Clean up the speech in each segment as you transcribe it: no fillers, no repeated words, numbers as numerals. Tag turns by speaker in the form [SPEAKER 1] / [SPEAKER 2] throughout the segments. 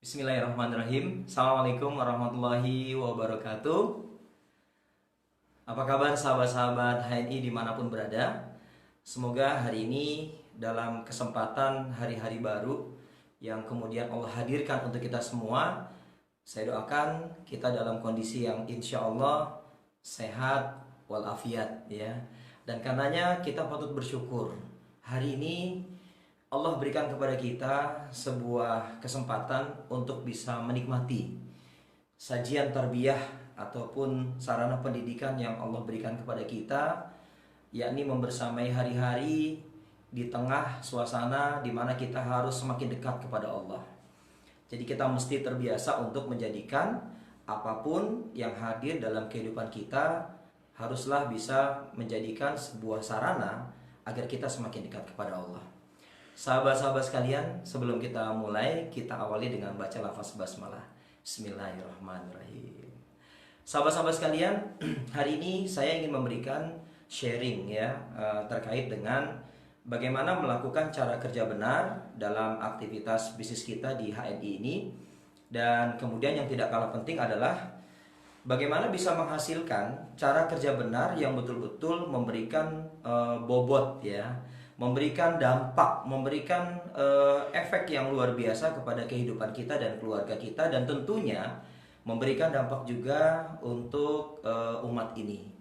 [SPEAKER 1] Bismillahirrahmanirrahim. Assalamualaikum warahmatullahi wabarakatuh. Apa kabar sahabat-sahabat HNI dimanapun berada? Semoga hari ini dalam kesempatan hari-hari baru yang kemudian Allah hadirkan untuk kita semua, saya doakan kita dalam kondisi yang insya Allah sehat walafiat ya. Dan karenanya kita patut bersyukur. Hari ini Allah berikan kepada kita sebuah kesempatan untuk bisa menikmati sajian tarbiyah ataupun sarana pendidikan yang Allah berikan kepada kita, yakni membersamai hari-hari di tengah suasana di mana kita harus semakin dekat kepada Allah. Jadi kita mesti terbiasa untuk menjadikan apapun yang hadir dalam kehidupan kita haruslah bisa menjadikan sebuah sarana agar kita semakin dekat kepada Allah. Sahabat-sahabat sekalian, sebelum kita mulai, kita awali dengan baca lafaz basmalah. Bismillahirrahmanirrahim. Sahabat-sahabat sekalian, hari ini saya ingin memberikan sharing ya terkait dengan bagaimana melakukan cara kerja benar dalam aktivitas bisnis kita di HNI ini. Dan kemudian yang tidak kalah penting adalah bagaimana bisa menghasilkan cara kerja benar yang betul-betul memberikan bobot ya, memberikan dampak, memberikan efek yang luar biasa kepada kehidupan kita dan keluarga kita, dan tentunya memberikan dampak juga untuk umat ini.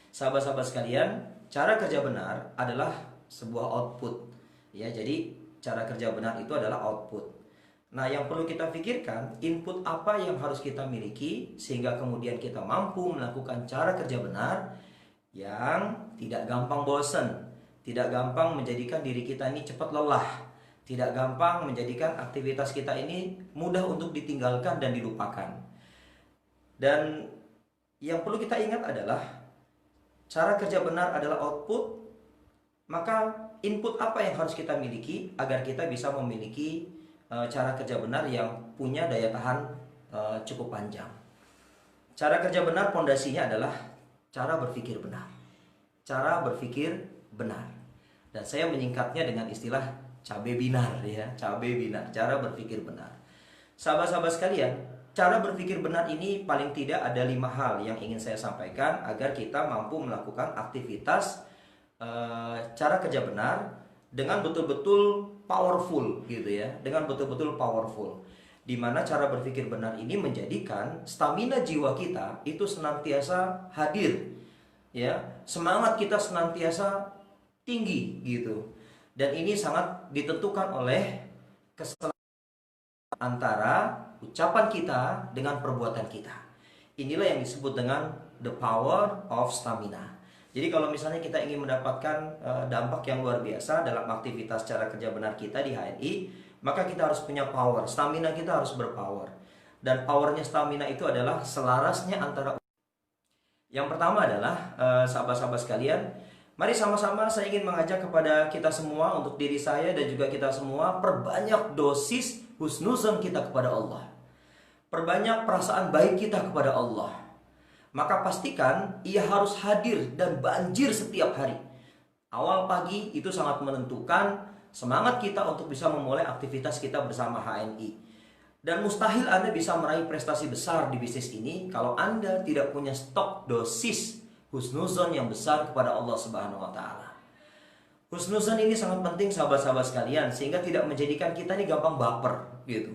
[SPEAKER 1] Sahabat-sahabat sekalian, cara kerja benar adalah sebuah output ya. Jadi cara kerja benar itu adalah output. Nah, yang perlu kita pikirkan, input apa yang harus kita miliki sehingga kemudian kita mampu melakukan cara kerja benar yang tidak gampang bosan, tidak gampang menjadikan diri kita ini cepat lelah, tidak gampang menjadikan aktivitas kita ini mudah untuk ditinggalkan dan dilupakan. Dan yang perlu kita ingat adalah cara kerja benar adalah output, maka input apa yang harus kita miliki agar kita bisa memiliki cara kerja benar yang punya daya tahan cukup panjang. Cara kerja benar pondasinya adalah cara berpikir benar. Cara berpikir benar. Dan saya menyingkatnya dengan istilah cabe binar ya, cabe binar, cara berpikir benar. Sahabat-sahabat sekalian, cara berpikir benar ini paling tidak ada 5 hal yang ingin saya sampaikan agar kita mampu melakukan aktivitas cara kerja benar dengan betul-betul powerful gitu ya, dengan betul-betul powerful, di mana cara berpikir benar ini menjadikan stamina jiwa kita itu senantiasa hadir ya, semangat kita senantiasa tinggi gitu. Dan ini sangat ditentukan oleh keselamatan antara ucapan kita dengan perbuatan kita. Inilah yang disebut dengan the power of stamina. Jadi kalau misalnya kita ingin mendapatkan dampak yang luar biasa dalam aktivitas cara kerja benar kita di HNI, maka kita harus punya power, stamina kita harus berpower. Dan powernya stamina itu adalah selarasnya antara. Yang pertama adalah sahabat-sahabat sekalian, mari sama-sama saya ingin mengajak kepada kita semua, untuk diri saya dan juga kita semua, perbanyak dosis husnuzon kita kepada Allah. Perbanyak perasaan baik kita kepada Allah. Maka pastikan ia harus hadir dan banjir setiap hari. Awal pagi itu sangat menentukan semangat kita untuk bisa memulai aktivitas kita bersama HNI. Dan mustahil Anda bisa meraih prestasi besar di bisnis ini kalau Anda tidak punya stok dosis husnuzon yang besar kepada Allah Subhanahu wa taala. Husnuzon ini sangat penting sahabat-sahabat sekalian, sehingga tidak menjadikan kita ini gampang baper gitu.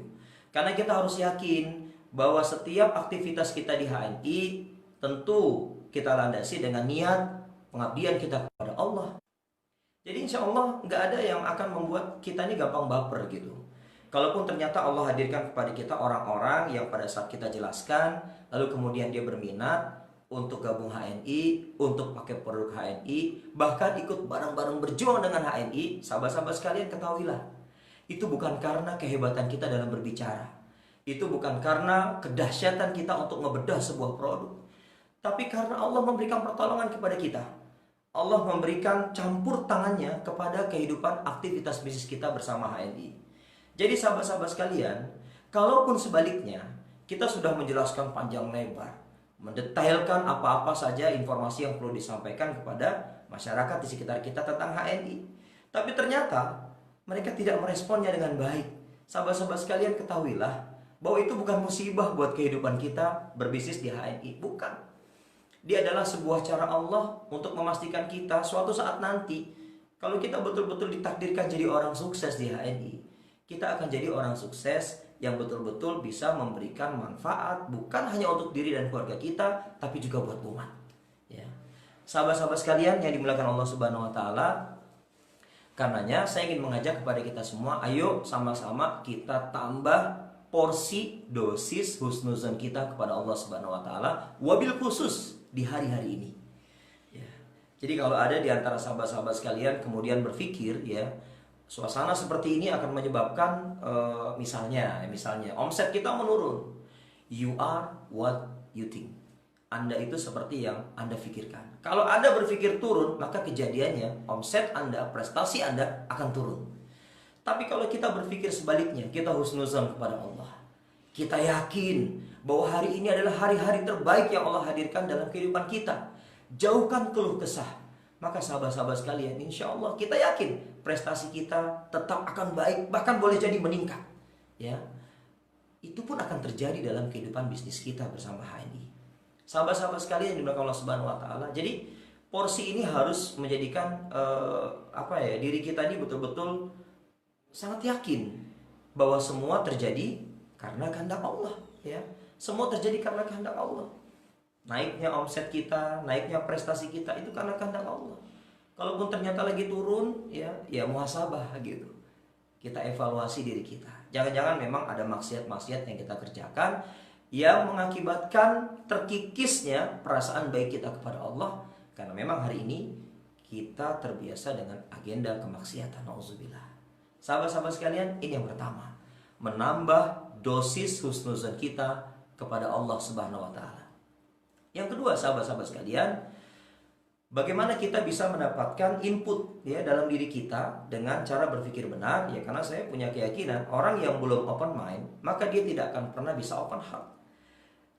[SPEAKER 1] Karena kita harus yakin bahwa setiap aktivitas kita di HNI tentu kita landasi dengan niat pengabdian kita kepada Allah. Jadi insya Allah nggak ada yang akan membuat kita ini gampang baper gitu. Kalaupun ternyata Allah hadirkan kepada kita orang-orang yang pada saat kita jelaskan, lalu kemudian dia berminat untuk gabung HNI, untuk pakai produk HNI, bahkan ikut bareng-bareng berjuang dengan HNI, sahabat-sahabat sekalian ketahuilah, itu bukan karena kehebatan kita dalam berbicara. Itu bukan karena kedahsyatan kita untuk ngebedah sebuah produk. Tapi karena Allah memberikan pertolongan kepada kita. Allah memberikan campur tangannya kepada kehidupan aktivitas bisnis kita bersama HNI. Jadi sahabat-sahabat sekalian, kalaupun sebaliknya, kita sudah menjelaskan panjang lebar, mendetailkan apa-apa saja informasi yang perlu disampaikan kepada masyarakat di sekitar kita tentang HNI. Tapi ternyata mereka tidak meresponnya dengan baik. Sahabat-sahabat sekalian, ketahuilah bahwa itu bukan musibah buat kehidupan kita berbisnis di HNI. Bukan. Dia adalah sebuah cara Allah untuk memastikan kita suatu saat nanti, kalau kita betul-betul ditakdirkan jadi orang sukses di HNI, kita akan jadi orang sukses yang betul-betul bisa memberikan manfaat bukan hanya untuk diri dan keluarga kita, tapi juga buat umat. Ya. Sahabat-sahabat sekalian yang dimuliakan Allah Subhanahu wa taala, karenanya saya ingin mengajak kepada kita semua, ayo sama-sama kita tambah porsi dosis husnuzon kita kepada Allah Subhanahu wa taala, wabil khusus di hari-hari ini. Ya. Jadi kalau ada di antara sahabat-sahabat sekalian kemudian berpikir, ya, suasana seperti ini akan menyebabkan misalnya omset kita menurun. You are what you think. Anda itu seperti yang Anda pikirkan. Kalau Anda berpikir turun, maka kejadiannya omset Anda, prestasi Anda akan turun. Tapi kalau kita berpikir sebaliknya, kita husnuzon kepada Allah, kita yakin bahwa hari ini adalah hari-hari terbaik yang Allah hadirkan dalam kehidupan kita, jauhkan keluh kesah, maka sahabat-sahabat sekalian, insya Allah kita yakin prestasi kita tetap akan baik, bahkan boleh jadi meningkat. Ya, itu pun akan terjadi dalam kehidupan bisnis kita bersama HNI. Sahabat-sahabat sekalian yang dimuliakan Allah Subhanahu wa taala, jadi porsi ini harus menjadikan diri kita ini betul-betul sangat yakin bahwa semua terjadi karena kehendak Allah, ya. Semua terjadi karena kehendak Allah. Naiknya omset kita, naiknya prestasi kita itu karena kehendak Allah. Kalaupun ternyata lagi turun, ya muhasabah gitu. Kita evaluasi diri kita. Jangan-jangan memang ada maksiat-maksiat yang kita kerjakan yang mengakibatkan terkikisnya perasaan baik kita kepada Allah, karena memang hari ini kita terbiasa dengan agenda kemaksiatan. Nauzubillah. Sahabat-sahabat sekalian, ini yang pertama, menambah dosis husnuzon kita kepada Allah Subhanahu wa taala. Yang kedua, sahabat-sahabat sekalian, bagaimana kita bisa mendapatkan input, ya, dalam diri kita dengan cara berpikir benar, ya, karena saya punya keyakinan orang yang belum open mind, maka dia tidak akan pernah bisa open heart.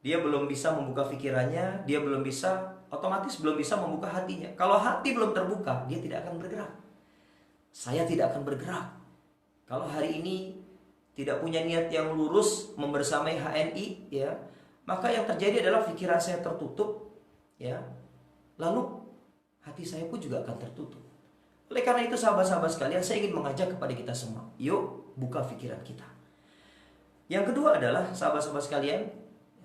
[SPEAKER 1] Dia belum bisa membuka pikirannya, dia otomatis belum bisa membuka hatinya. Kalau hati belum terbuka, dia tidak akan bergerak. Saya tidak akan bergerak kalau hari ini tidak punya niat yang lurus membersamai HNI, ya, maka yang terjadi adalah pikiran saya tertutup, ya, lalu hati saya pun juga akan tertutup. Oleh karena itu, sahabat-sahabat sekalian, saya ingin mengajak kepada kita semua, yuk buka pikiran kita. Yang kedua adalah, sahabat-sahabat sekalian,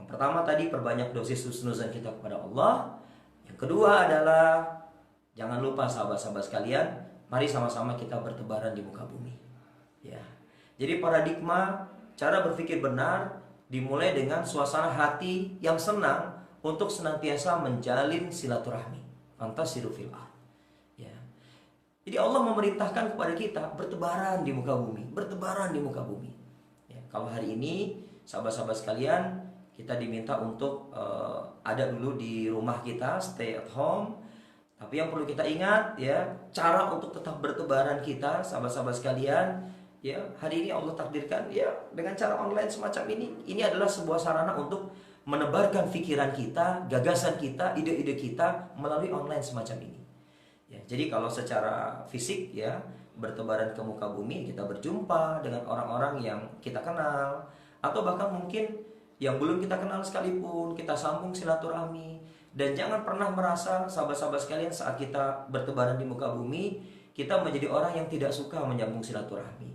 [SPEAKER 1] yang pertama tadi perbanyak dosis husnuzon kita kepada Allah. Yang kedua adalah, jangan lupa sahabat-sahabat sekalian, mari sama-sama kita bertebaran di muka bumi. Ya. Jadi paradigma cara berpikir benar dimulai dengan suasana hati yang senang untuk senantiasa menjalin silaturahmi. Fantasiru fil ardh. Ya. Jadi Allah memerintahkan kepada kita bertebaran di muka bumi, bertebaran di muka bumi. Ya. Kalau hari ini sahabat-sahabat sekalian, kita diminta untuk ada dulu di rumah kita, stay at home. Tapi yang perlu kita ingat, ya, cara untuk tetap bertebaran kita, sahabat-sahabat sekalian, ya, hari ini Allah takdirkan, ya, dengan cara online semacam ini. Ini adalah sebuah sarana untuk menebarkan pikiran kita, gagasan kita, ide-ide kita melalui online semacam ini. Ya, jadi kalau secara fisik, ya, bertebaran ke muka bumi, kita berjumpa dengan orang-orang yang kita kenal, atau bahkan mungkin yang belum kita kenal sekalipun, kita sambung silaturahmi. Dan jangan pernah merasa, sahabat-sahabat sekalian, saat kita bertebaran di muka bumi, kita menjadi orang yang tidak suka menyambung silaturahmi.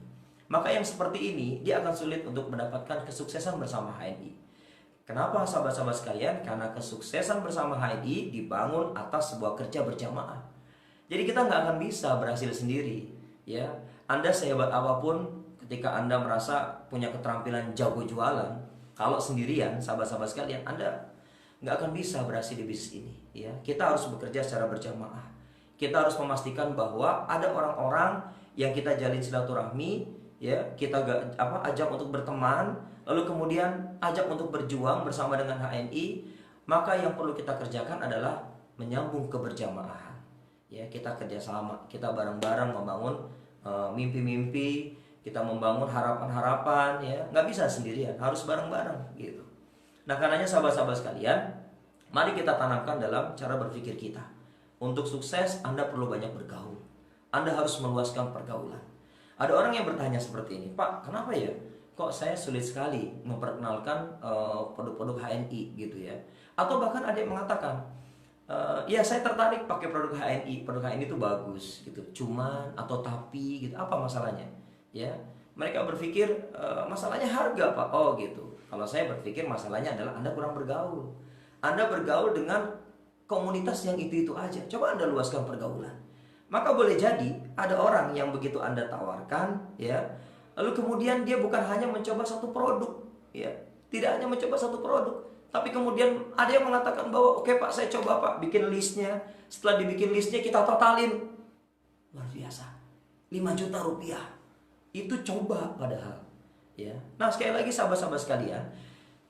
[SPEAKER 1] Maka yang seperti ini, dia akan sulit untuk mendapatkan kesuksesan bersama HNI. Kenapa, sahabat-sahabat sekalian? Karena kesuksesan bersama HNI dibangun atas sebuah kerja berjamaah. Jadi kita nggak akan bisa berhasil sendiri, ya. Anda sehebat apapun, ketika Anda merasa punya keterampilan jago jualan, kalau sendirian, sahabat-sahabat sekalian, Anda nggak akan bisa berhasil di bisnis ini, ya. Kita harus bekerja secara berjamaah. Kita harus memastikan bahwa ada orang-orang yang kita jalin silaturahmi, ya, kita ajak untuk berteman, lalu kemudian ajak untuk berjuang bersama dengan HNI. Maka yang perlu kita kerjakan adalah menyambung keberjamaah. Ya, kita kerjasama, kita bareng-bareng membangun mimpi-mimpi, kita membangun harapan-harapan, ya, nggak bisa sendirian, harus bareng-bareng gitu. Nah, karenanya sahabat-sahabat sekalian, Mari kita tanamkan dalam cara berpikir kita. Untuk sukses, Anda perlu banyak bergaul. Anda harus meluaskan pergaulan. Ada orang yang bertanya seperti ini, Pak, kenapa ya? Kok saya sulit sekali memperkenalkan produk-produk HNI gitu ya? Atau bahkan ada yang mengatakan, ya saya tertarik pakai produk HNI itu bagus gitu. Cuman atau tapi gitu, apa masalahnya? Ya, mereka berpikir masalahnya harga, Pak. Oh gitu. Kalau saya berpikir masalahnya adalah Anda kurang bergaul. Anda bergaul dengan komunitas yang itu-itu aja. Coba Anda luaskan pergaulan. Maka boleh jadi ada orang yang begitu Anda tawarkan, ya, lalu kemudian dia bukan hanya mencoba satu produk, ya, tidak hanya mencoba satu produk, tapi kemudian ada yang mengatakan bahwa oke Pak, saya coba Pak, bikin listnya. Setelah dibikin listnya kita totalin, luar biasa, 5 juta rupiah. Itu coba padahal, ya. Nah sekali lagi sahabat-sahabat sekalian,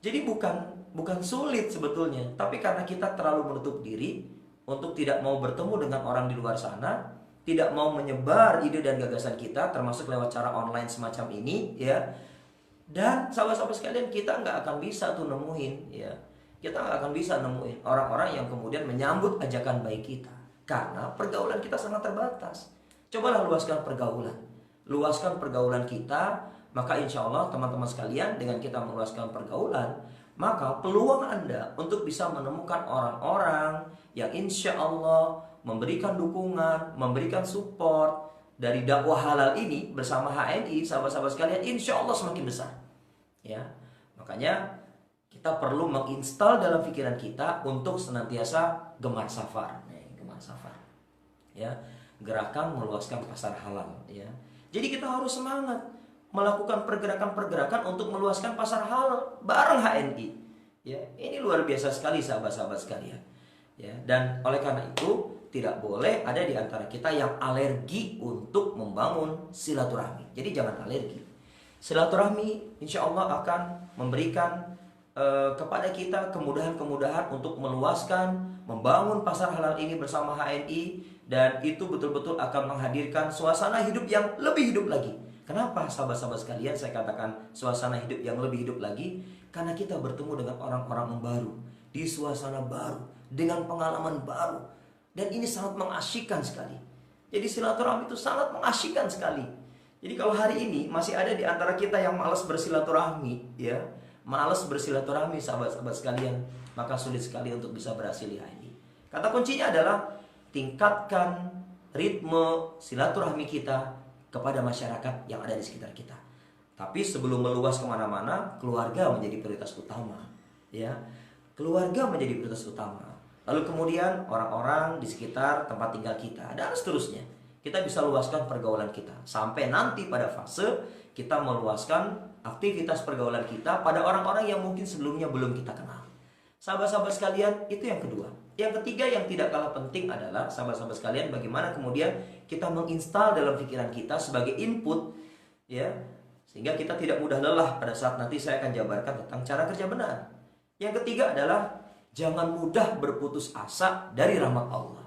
[SPEAKER 1] jadi bukan sulit sebetulnya, tapi karena kita terlalu menutup diri untuk tidak mau bertemu dengan orang di luar sana, tidak mau menyebar ide dan gagasan kita, termasuk lewat cara online semacam ini, ya. Dan sahabat-sahabat sekalian, kita nggak akan bisa tuh nemuin, ya. Kita nggak akan bisa nemuin orang-orang yang kemudian menyambut ajakan baik kita, karena pergaulan kita sangat terbatas. Cobalah luaskan pergaulan, luaskan pergaulan kita, maka insya Allah teman-teman sekalian, dengan kita meluaskan pergaulan, maka peluang Anda untuk bisa menemukan orang-orang yang insya Allah memberikan dukungan, memberikan support dari dakwah halal ini bersama HNI, sahabat-sahabat sekalian, insya Allah semakin besar. Ya, makanya kita perlu menginstal dalam pikiran kita untuk senantiasa gemar safar, gemar safar. Ya, gerakan meluaskan pasar halal. Ya, jadi kita harus semangat melakukan pergerakan-pergerakan untuk meluaskan pasar halal bareng HNI. Ya, ini luar biasa sekali sahabat-sahabat sekalian. Ya, dan oleh karena itu tidak boleh ada di antara kita yang alergi untuk membangun silaturahmi. Jadi jangan alergi. Silaturahmi insya Allah akan memberikan kepada kita kemudahan-kemudahan untuk meluaskan, membangun pasar halal ini bersama HNI, dan itu betul-betul akan menghadirkan suasana hidup yang lebih hidup lagi. Kenapa sahabat-sahabat sekalian saya katakan suasana hidup yang lebih hidup lagi? Karena kita bertemu dengan orang-orang baru, di suasana baru, dengan pengalaman baru. Dan ini sangat mengasyikkan sekali. Jadi silaturahmi itu sangat mengasyikkan sekali. Jadi kalau hari ini masih ada di antara kita yang malas bersilaturahmi, ya, malas bersilaturahmi sahabat-sahabat sekalian, maka sulit sekali untuk bisa berhasil di HNI. Kata kuncinya adalah tingkatkan ritme silaturahmi kita kepada masyarakat yang ada di sekitar kita. Tapi sebelum meluas kemana-mana, keluarga menjadi prioritas utama. Ya, keluarga menjadi prioritas utama. Lalu kemudian orang-orang di sekitar tempat tinggal kita, dan seterusnya. Kita bisa luaskan pergaulan kita. Sampai nanti pada fase kita meluaskan aktivitas pergaulan kita pada orang-orang yang mungkin sebelumnya belum kita kenal. Sahabat-sahabat sekalian, itu yang kedua. Yang ketiga yang tidak kalah penting adalah, sahabat-sahabat sekalian, bagaimana kemudian kita menginstal dalam pikiran kita sebagai input, ya, sehingga kita tidak mudah lelah pada saat nanti saya akan jabarkan tentang cara kerja benar. Yang ketiga adalah jangan mudah berputus asa dari rahmat Allah.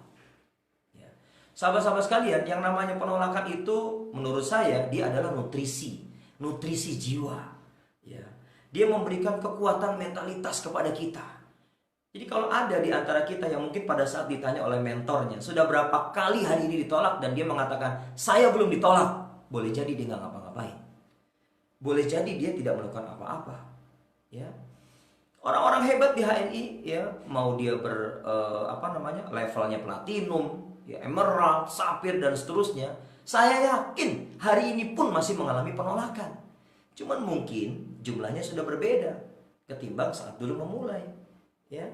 [SPEAKER 1] Ya. Sahabat-sahabat sekalian, yang namanya penolakan itu menurut saya dia adalah nutrisi jiwa. Ya. Dia memberikan kekuatan mentalitas kepada kita. Jadi kalau ada di antara kita yang mungkin pada saat ditanya oleh mentornya, sudah berapa kali hari ini ditolak, dan dia mengatakan, saya belum ditolak. Boleh jadi dia nggak ngapa-ngapain. Boleh jadi dia tidak melakukan apa-apa. Ya. Orang-orang hebat di HNI, ya, mau dia levelnya platinum, ya, emerald, safir, dan seterusnya, saya yakin hari ini pun masih mengalami penolakan. Cuman mungkin jumlahnya sudah berbeda ketimbang saat dulu memulai. Ya,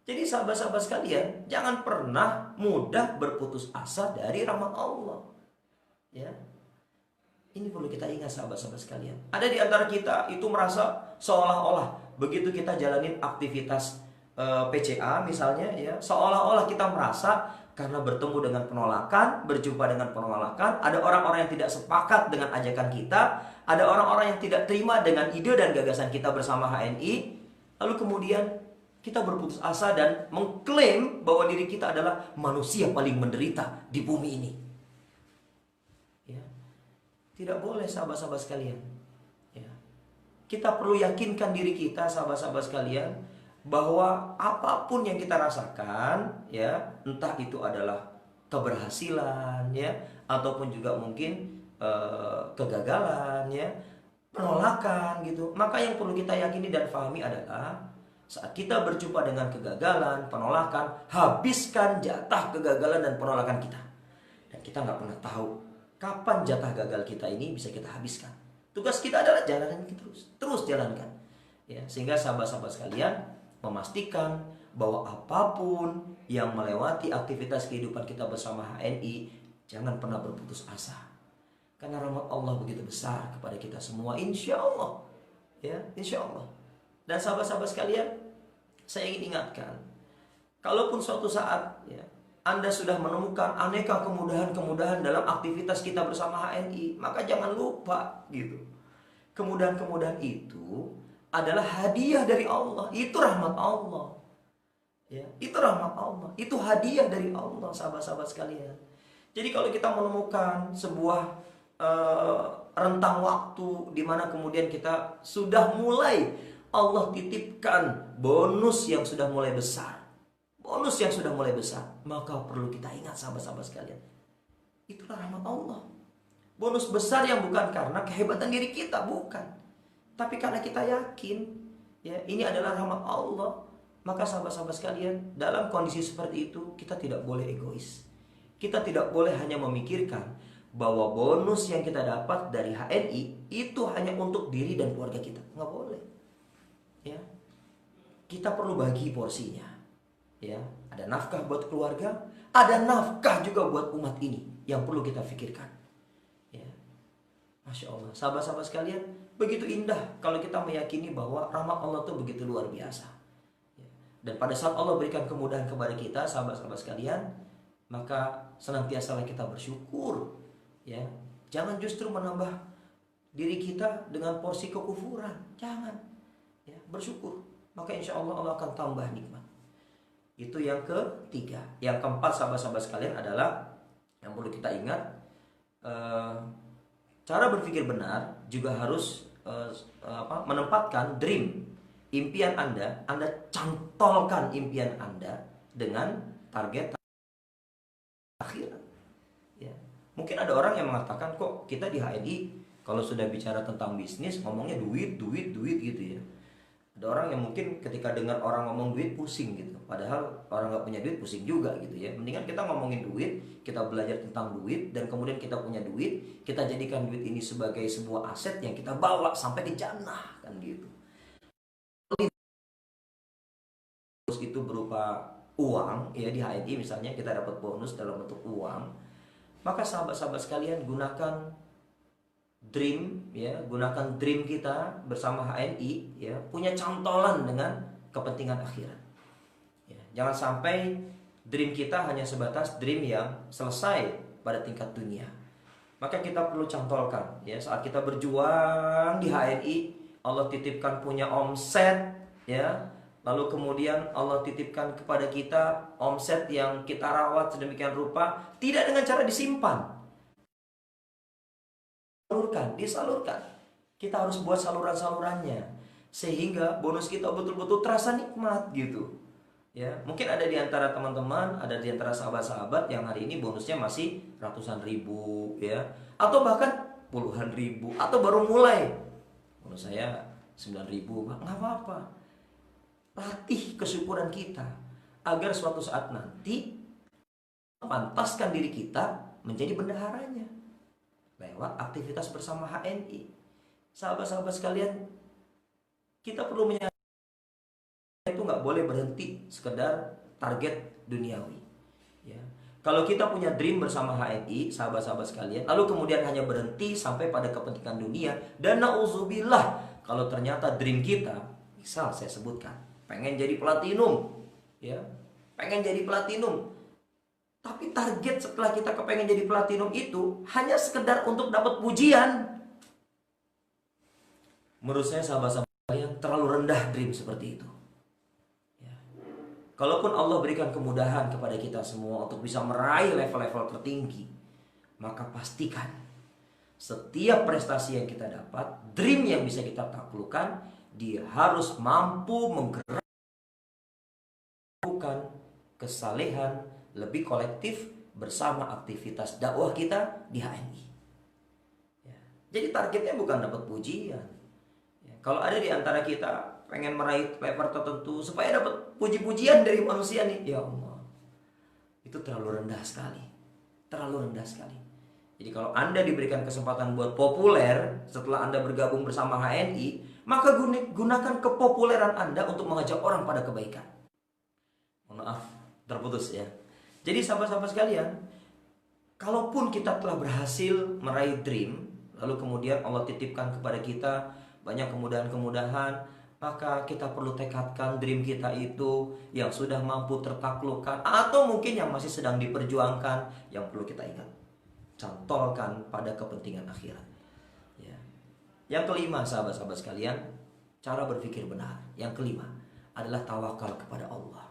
[SPEAKER 1] jadi sahabat-sahabat sekalian, jangan pernah mudah berputus asa dari rahmat Allah. Ya, ini perlu kita ingat sahabat-sahabat sekalian. Ada di antara kita itu merasa seolah-olah begitu kita jalanin aktivitas PCA misalnya, ya, seolah-olah kita merasa karena bertemu dengan penolakan, berjumpa dengan penolakan, ada orang-orang yang tidak sepakat dengan ajakan kita, ada orang-orang yang tidak terima dengan ide dan gagasan kita bersama HNI, lalu kemudian kita berputus asa dan mengklaim bahwa diri kita adalah manusia paling menderita di bumi ini. Ya. Tidak boleh sahabat-sahabat sekalian. Ya. Kita perlu yakinkan diri kita, sahabat-sahabat sekalian, bahwa apapun yang kita rasakan, ya, entah itu adalah keberhasilan, ya, ataupun juga mungkin kegagalan, ya, penolakan gitu. Maka yang perlu kita yakini dan pahami adalah saat kita berjumpa dengan kegagalan, penolakan, habiskan jatah kegagalan dan penolakan kita. Dan kita nggak pernah tahu kapan jatah gagal kita ini bisa kita habiskan. Tugas kita adalah jalankan terus jalankan. Ya, sehingga sahabat-sahabat sekalian memastikan bahwa apapun yang melewati aktivitas kehidupan kita bersama HNI, jangan pernah berputus asa. Karena rahmat Allah begitu besar kepada kita semua, insya Allah. Ya, insya Allah. Dan sahabat-sahabat sekalian, saya ingin ingatkan, kalaupun suatu saat, ya, Anda sudah menemukan aneka kemudahan-kemudahan dalam aktivitas kita bersama HNI, maka jangan lupa gitu. Kemudahan-kemudahan itu adalah hadiah dari Allah. Itu rahmat Allah. Ya, itu rahmat Allah. Itu hadiah dari Allah, sahabat-sahabat sekalian. Jadi kalau kita menemukan sebuah rentang waktu di mana kemudian kita sudah mulai, Allah titipkan bonus yang sudah mulai besar. Bonus yang sudah mulai besar, maka perlu kita ingat sahabat-sahabat sekalian. Itulah rahmat Allah. Bonus besar yang bukan karena kehebatan diri kita, bukan. Tapi karena kita yakin, ya, ini adalah rahmat Allah. Maka sahabat-sahabat sekalian, dalam kondisi seperti itu kita tidak boleh egois. Kita tidak boleh hanya memikirkan bahwa bonus yang kita dapat dari HNI itu hanya untuk diri dan keluarga kita. Nggak boleh. Ya. Kita perlu bagi porsinya. Ya, ada nafkah buat keluarga, ada nafkah juga buat umat ini yang perlu kita pikirkan. Ya. Masya Allah, sahabat-sahabat sekalian, begitu indah kalau kita meyakini bahwa rahmat Allah itu begitu luar biasa. Ya. Dan pada saat Allah berikan kemudahan kepada kita, sahabat-sahabat sekalian, maka senantiasalah kita bersyukur. Ya, jangan justru menambah diri kita dengan porsi kekufuran. Jangan. Ya, bersyukur. Maka insya Allah Allah akan tambah nikmat. Itu yang ketiga. Yang keempat, sahabat-sahabat sekalian, adalah yang perlu kita ingat, cara berpikir benar juga harus menempatkan dream, impian Anda cantolkan impian Anda dengan target akhirat. Ya. Mungkin ada orang yang mengatakan, kok kita di HNI kalau sudah bicara tentang bisnis ngomongnya duit gitu ya. Ada orang yang mungkin ketika dengar orang ngomong duit pusing gitu. Padahal orang nggak punya duit pusing juga gitu ya. Mendingan kita ngomongin duit, kita belajar tentang duit, dan kemudian kita punya duit, kita jadikan duit ini sebagai sebuah aset yang kita bawa sampai ke jannah, kan gitu. Bonus itu berupa uang, ya, di HNI misalnya kita dapat bonus dalam bentuk uang. Maka sahabat-sahabat sekalian, gunakan dream, ya, gunakan dream kita bersama HNI, ya, punya cantolan dengan kepentingan akhirat. Ya, jangan sampai dream kita hanya sebatas dream yang selesai pada tingkat dunia. Maka kita perlu cantolkan, ya, saat kita berjuang di HNI, Allah titipkan punya omset, ya, lalu kemudian Allah titipkan kepada kita omset yang kita rawat sedemikian rupa, tidak dengan cara disimpan, disalurkan. Kita harus buat saluran-salurannya sehingga bonus kita betul-betul terasa nikmat gitu. Ya, mungkin ada di antara teman-teman, ada di antara sahabat-sahabat yang hari ini bonusnya masih ratusan ribu, ya, atau bahkan puluhan ribu, atau baru mulai. Bonus saya 9.000, nggak apa-apa. Latih kesyukuran kita agar suatu saat nanti pantaskan diri kita menjadi bendaharanya lewat aktivitas bersama HNI. Sahabat-sahabat sekalian, kita perlu menyadari itu nggak boleh berhenti sekedar target duniawi. Ya. Kalau kita punya dream bersama HNI, sahabat-sahabat sekalian, lalu kemudian hanya berhenti sampai pada kepentingan dunia, dan na'udzubillah, kalau ternyata dream kita, misal saya sebutkan, pengen jadi platinum, ya, pengen jadi platinum. Tapi target setelah kita kepengen jadi platinum itu hanya sekedar untuk dapat pujian. Menurut saya sahabat-sahabat yang terlalu rendah dream seperti itu. Ya. Kalaupun Allah berikan kemudahan kepada kita semua untuk bisa meraih level-level tertinggi, maka pastikan setiap prestasi yang kita dapat, dream yang bisa kita taklukkan, dia harus mampu menggerakkan kesalehan lebih kolektif bersama aktivitas dakwah kita di HNI. Ya. Jadi targetnya bukan dapat pujian. Ya. Kalau ada di antara kita pengen meraih level tertentu supaya dapat puji-pujian dari manusia nih, ya Allah, itu terlalu rendah sekali. Terlalu rendah sekali. Jadi kalau Anda diberikan kesempatan buat populer setelah Anda bergabung bersama HNI, maka gunakan kepopuleran Anda untuk mengajak orang pada kebaikan. Mohon maaf, terputus ya. Jadi sahabat-sahabat sekalian, kalaupun kita telah berhasil meraih dream, lalu kemudian Allah titipkan kepada kita banyak kemudahan-kemudahan, maka kita perlu tekadkan dream kita itu yang sudah mampu tertaklukkan, atau mungkin yang masih sedang diperjuangkan, yang perlu kita ingat, cantolkan pada kepentingan akhirat. Ya. Yang kelima, sahabat-sahabat sekalian, cara berpikir benar. Yang kelima adalah tawakal kepada Allah.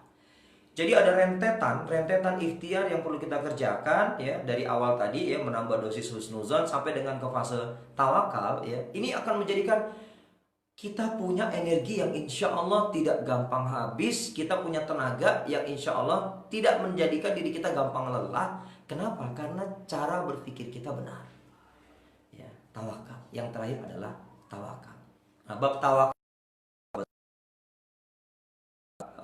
[SPEAKER 1] Jadi ada rentetan ikhtiar yang perlu kita kerjakan ya, dari awal tadi ya, menambah dosis husnuzon sampai dengan ke fase tawakal ya. Ini akan menjadikan kita punya energi yang insya Allah tidak gampang habis. Kita punya tenaga yang insya Allah tidak menjadikan diri kita gampang lelah. Kenapa? Karena cara berpikir kita benar. Ya, tawakal. Yang terakhir adalah tawakal. Nah, bab tawakal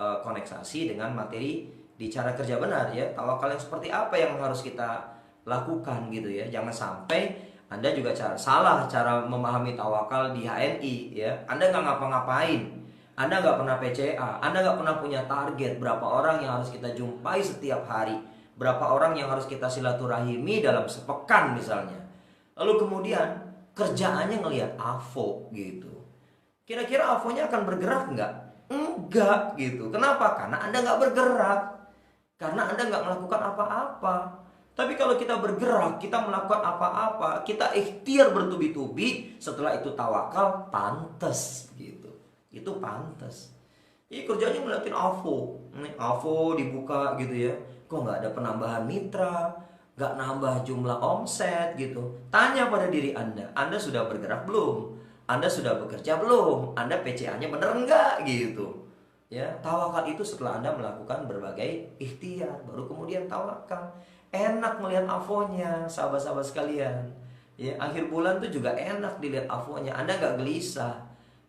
[SPEAKER 1] koneksasi dengan materi di cara kerja benar ya. Tawakal yang seperti apa yang harus kita lakukan gitu ya. Jangan sampai Anda juga salah cara memahami tawakal di HNI ya. Anda nggak ngapa-ngapain, Anda nggak pernah PCA, Anda nggak pernah punya target berapa orang yang harus kita jumpai setiap hari, berapa orang yang harus kita silaturahimi dalam sepekan misalnya. Lalu kemudian kerjaannya ngelihat AVO gitu. Kira-kira AVO-nya akan bergerak nggak? Enggak gitu. Kenapa? Karena Anda nggak bergerak. Karena Anda nggak melakukan apa-apa. Tapi kalau kita bergerak, kita melakukan apa-apa, kita ikhtiar bertubi-tubi, setelah itu tawakal, pantas gitu. Itu pantas. Jadi kerjanya ngeliatin AVO. Nih, AVO dibuka gitu ya. Kok nggak ada penambahan mitra, nggak nambah jumlah omset gitu. Tanya pada diri Anda sudah bergerak belum? Anda sudah bekerja belum? Anda PCA-nya bener nggak gitu? Ya, tawakal itu setelah Anda melakukan berbagai ikhtiar, baru kemudian tawakal. Enak melihat AVO-nya, sahabat-sahabat sekalian. Ya, akhir bulan tuh juga enak dilihat AVO-nya. Anda nggak gelisah.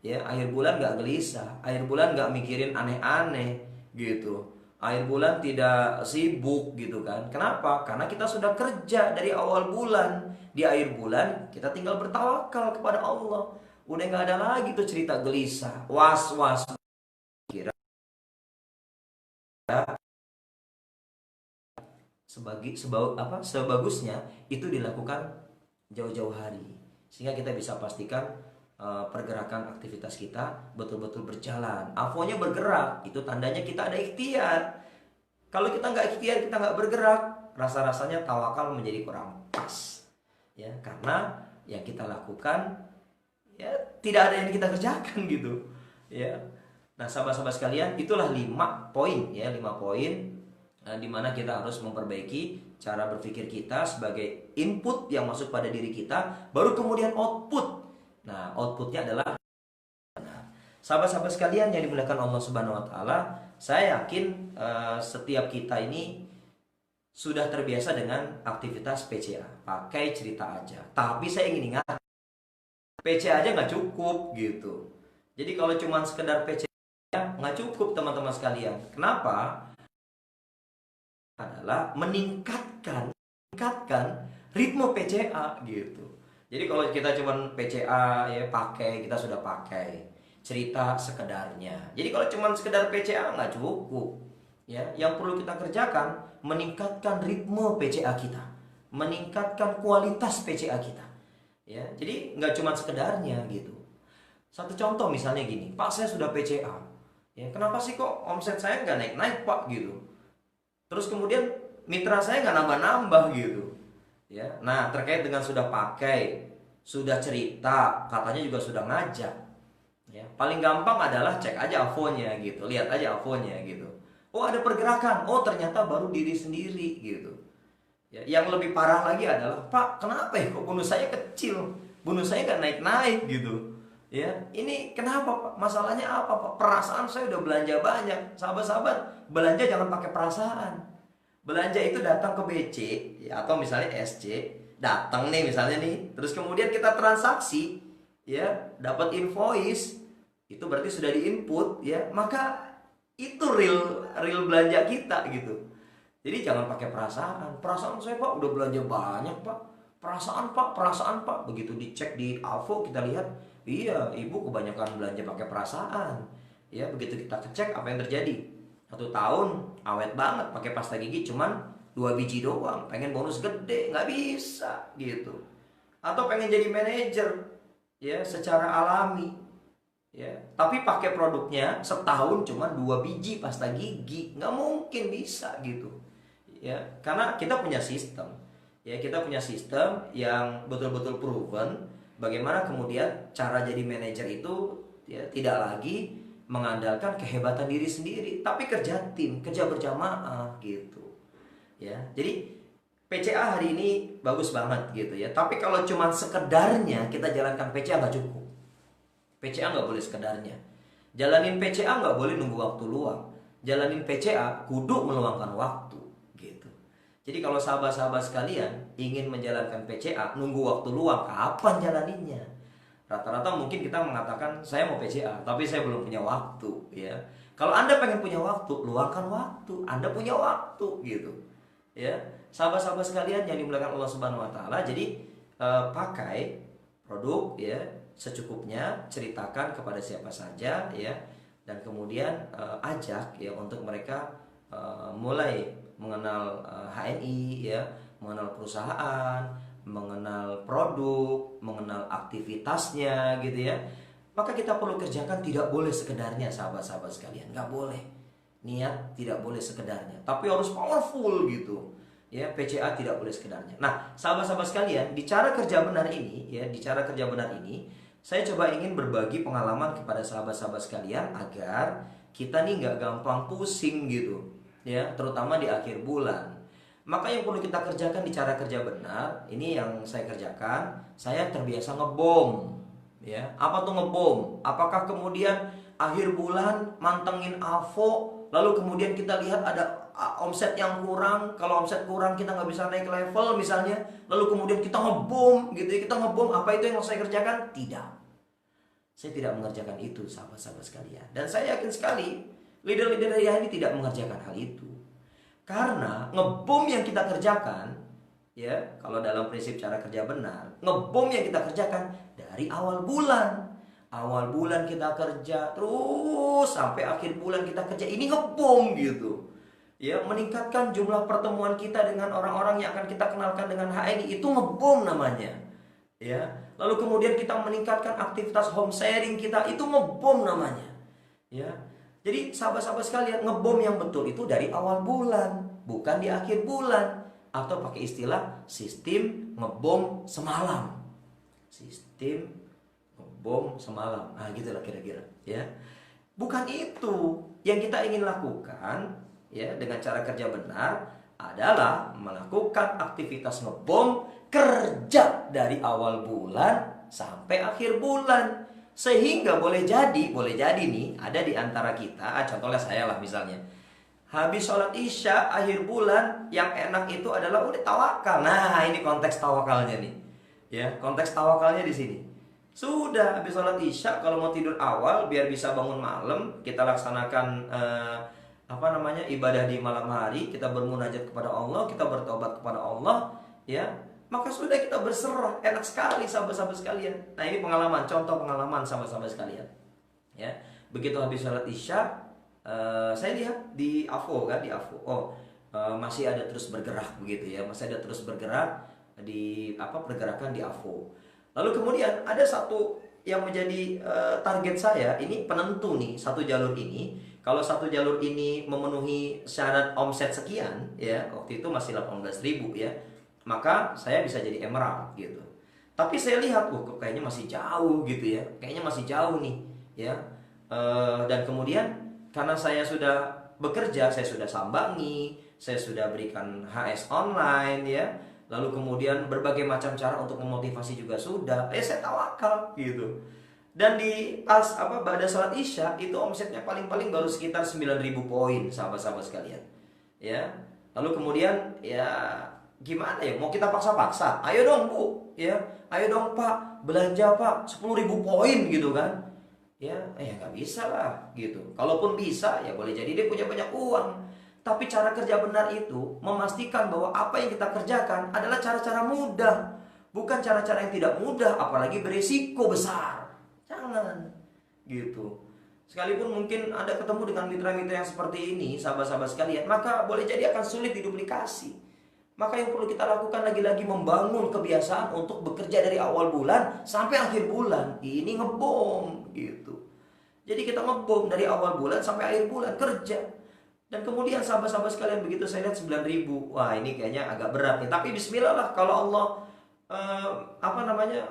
[SPEAKER 1] Ya, akhir bulan nggak gelisah. Akhir bulan nggak mikirin aneh-aneh gitu. Akhir bulan tidak sibuk gitu kan. Kenapa? Karena kita sudah kerja dari awal bulan. Di akhir bulan kita tinggal bertawakal kepada Allah. Udah nggak ada lagi tuh cerita gelisah, was-was. Kira sebagusnya itu dilakukan jauh-jauh hari, sehingga kita bisa pastikan pergerakan aktivitas kita betul-betul berjalan. AVO-nya bergerak, itu tandanya kita ada ikhtiar. Kalau kita nggak ikhtiar, kita nggak bergerak, rasa-rasanya tawakal menjadi kurang pas ya, karena yang kita lakukan ya tidak ada yang kita kerjakan gitu ya. Nah, sahabat-sahabat sekalian, itulah 5 poin ya, 5 poin di mana kita harus memperbaiki cara berpikir kita sebagai input yang masuk pada diri kita, baru kemudian output. Nah, outputnya adalah benar. Sahabat-sahabat sekalian yang dimuliakan Allah Subhanahu wa taala, saya yakin setiap kita ini sudah terbiasa dengan aktivitas PCA, pakai cerita aja. Tapi saya ingin ingat, PCA aja nggak cukup gitu. Jadi kalau cuma sekedar PCA nggak cukup teman-teman sekalian. Kenapa? Adalah meningkatkan ritme PCA gitu. Jadi kalau kita cuma PCA ya pakai, kita sudah pakai cerita sekedarnya. Jadi kalau cuma sekedar PCA nggak cukup ya. Yang perlu kita kerjakan meningkatkan ritme PCA kita, meningkatkan kualitas PCA kita ya. Jadi nggak cuma sekedarnya gitu. Satu contoh misalnya gini, Pak, saya sudah PCA ya, kenapa sih kok omset saya nggak naik-naik Pak gitu. Terus kemudian mitra saya nggak nambah-nambah gitu ya. Nah, terkait dengan sudah pakai, sudah cerita, katanya juga sudah ngajak ya. Paling gampang adalah cek aja AVO-nya gitu, lihat aja AVO-nya gitu. Oh, ada pergerakan, oh ternyata baru diri sendiri gitu ya. Yang lebih parah lagi adalah, Pak, kenapa ya kok bonus saya kecil, bonus saya nggak naik-naik gitu Ya, ini kenapa Pak? Masalahnya apa Pak? Perasaan saya udah belanja banyak. Sahabat-sahabat, belanja jangan pakai perasaan. Belanja itu datang ke BC ya, atau misalnya SC, datang nih misalnya nih, terus kemudian kita transaksi, ya, dapat invoice, itu berarti sudah diinput, ya, maka itu real real belanja kita gitu. Jadi jangan pakai perasaan. Perasaan saya Pak udah belanja banyak Pak. Perasaan Pak. Begitu dicek di AVO kita lihat, iya ibu kebanyakan belanja pakai perasaan. Ya begitu kita cek apa yang terjadi. 1 tahun awet banget pakai pasta gigi cuman 2 biji doang. Pengen bonus gede nggak bisa gitu. Atau pengen jadi manajer ya secara alami. Ya, tapi pakai produknya setahun cuma 2 biji pasta gigi, nggak mungkin bisa gitu. Ya, karena kita punya sistem. Ya, kita punya sistem yang betul-betul proven. Bagaimana kemudian cara jadi manajer itu ya tidak lagi mengandalkan kehebatan diri sendiri, tapi kerja tim, kerja berjamaah gitu. Ya, jadi PCA hari ini bagus banget gitu ya. Tapi kalau cuma sekedarnya kita jalankan PCA nggak cukup. PCA nggak boleh sekedarnya. Jalanin PCA nggak boleh nunggu waktu luang. Jalanin PCA kudu meluangkan waktu gitu. Jadi kalau sahabat-sahabat sekalian ingin menjalankan PCA nunggu waktu luang, kapan jalaninnya? Rata-rata mungkin kita mengatakan saya mau PCA tapi saya belum punya waktu ya. Kalau Anda pengen punya waktu, luangkan waktu. Anda punya waktu gitu. Ya, sahabat-sahabat sekalian yang dimuliakan Allah Subhanahu wa taala, jadi pakai produk ya secukupnya, ceritakan kepada siapa saja ya, dan kemudian ajak ya untuk mereka mulai mengenal HNI ya, mengenal perusahaan, mengenal produk, mengenal aktivitasnya gitu ya. Maka kita perlu kerjakan, tidak boleh sekedarnya sahabat-sahabat sekalian, nggak boleh. Niat tidak boleh sekedarnya, tapi harus powerful gitu. Ya, PCA tidak boleh sekedarnya. Nah, sahabat-sahabat sekalian, di cara kerja benar ini, ya, di cara kerja benar ini, saya coba ingin berbagi pengalaman kepada sahabat-sahabat sekalian agar kita nih nggak gampang pusing gitu, ya, terutama di akhir bulan. Maka yang perlu kita kerjakan di cara kerja benar, ini yang saya kerjakan, saya terbiasa ngebom, ya. Apa tuh ngebom? Apakah kemudian akhir bulan mantengin AVO, lalu kemudian kita lihat ada omset yang kurang, kalau omset kurang kita nggak bisa naik level misalnya, lalu kemudian kita ngebom gitu ya, kita ngebom. Apa itu yang saya kerjakan? Tidak, saya tidak mengerjakan itu sahabat-sahabat sekalian. Dan saya yakin sekali leader-leader ini tidak mengerjakan hal itu. Karena ngebom yang kita kerjakan, ya, kalau dalam prinsip cara kerja benar, ngebom yang kita kerjakan dari awal bulan. Awal bulan kita kerja terus sampai akhir bulan kita kerja, ini ngebom gitu. Ya, meningkatkan jumlah pertemuan kita dengan orang-orang yang akan kita kenalkan dengan HNI, itu ngebom namanya. Ya, lalu kemudian kita meningkatkan aktivitas home sharing kita, itu ngebom namanya. Ya. Jadi sahabat-sahabat sekalian, ngebom yang betul itu dari awal bulan, bukan di akhir bulan. Atau pakai istilah sistem ngebom semalam. Sistem ngebom semalam. Nah, gitulah kira-kira, ya. Bukan itu yang kita ingin lakukan. Ya, dengan cara kerja benar adalah melakukan aktivitas ngebom kerja dari awal bulan sampai akhir bulan, sehingga boleh jadi nih ada di antara kita, contohnya saya lah misalnya, habis sholat isya akhir bulan yang enak itu adalah udah tawakal. Nah, ini konteks tawakalnya nih, ya, konteks tawakalnya di sini. Sudah habis sholat isya, kalau mau tidur awal biar bisa bangun malam, kita laksanakan ibadah di malam hari, kita bermunajat kepada Allah, kita bertobat kepada Allah, ya, maka sudah kita berserah, enak sekali sahabat-sahabat sekalian. Nah, ini pengalaman, contoh pengalaman sahabat-sahabat sekalian, ya. Begitu habis sholat isya, saya lihat di AVO kan, di AVO, masih ada terus bergerak begitu ya, masih ada terus bergerak di pergerakan di AVO. Lalu kemudian ada satu yang menjadi target saya, ini penentu nih, satu jalur ini. Kalau satu jalur ini memenuhi syarat omset sekian, ya, waktu itu masih 18.000 ya, maka saya bisa jadi emerald gitu. Tapi saya lihat, kok kayaknya masih jauh gitu ya, kayaknya masih jauh nih, ya. Dan kemudian karena saya sudah bekerja, saya sudah sambangi, saya sudah berikan HS online, ya. Lalu kemudian berbagai macam cara untuk memotivasi juga sudah, saya tawakal gitu. Dan di pas pada salat Isya itu omsetnya paling-paling baru sekitar 9.000 poin, sahabat-sahabat sekalian. Ya. Lalu kemudian ya gimana ya? Mau kita paksa-paksa? Ayo dong, Bu. Ya. Ayo dong, Pak. Belanja, Pak. 10.000 poin gitu kan. Ya, nggak bisa lah gitu. Kalaupun bisa, ya boleh jadi dia punya banyak uang. Tapi cara kerja benar itu memastikan bahwa apa yang kita kerjakan adalah cara-cara mudah, bukan cara-cara yang tidak mudah, apalagi berisiko besar. Jangan gitu. Sekalipun mungkin Anda ketemu dengan mitra-mitra yang seperti ini, sahabat-sahabat sekalian, maka boleh jadi akan sulit diduplikasi. Maka yang perlu kita lakukan lagi-lagi membangun kebiasaan untuk bekerja dari awal bulan sampai akhir bulan. Ini ngebom gitu. Jadi kita ngebom dari awal bulan sampai akhir bulan kerja. Dan kemudian sahabat-sahabat sekalian, begitu saya lihat 9.000, wah ini kayaknya agak berat nih. Tapi bismillah lah, kalau Allah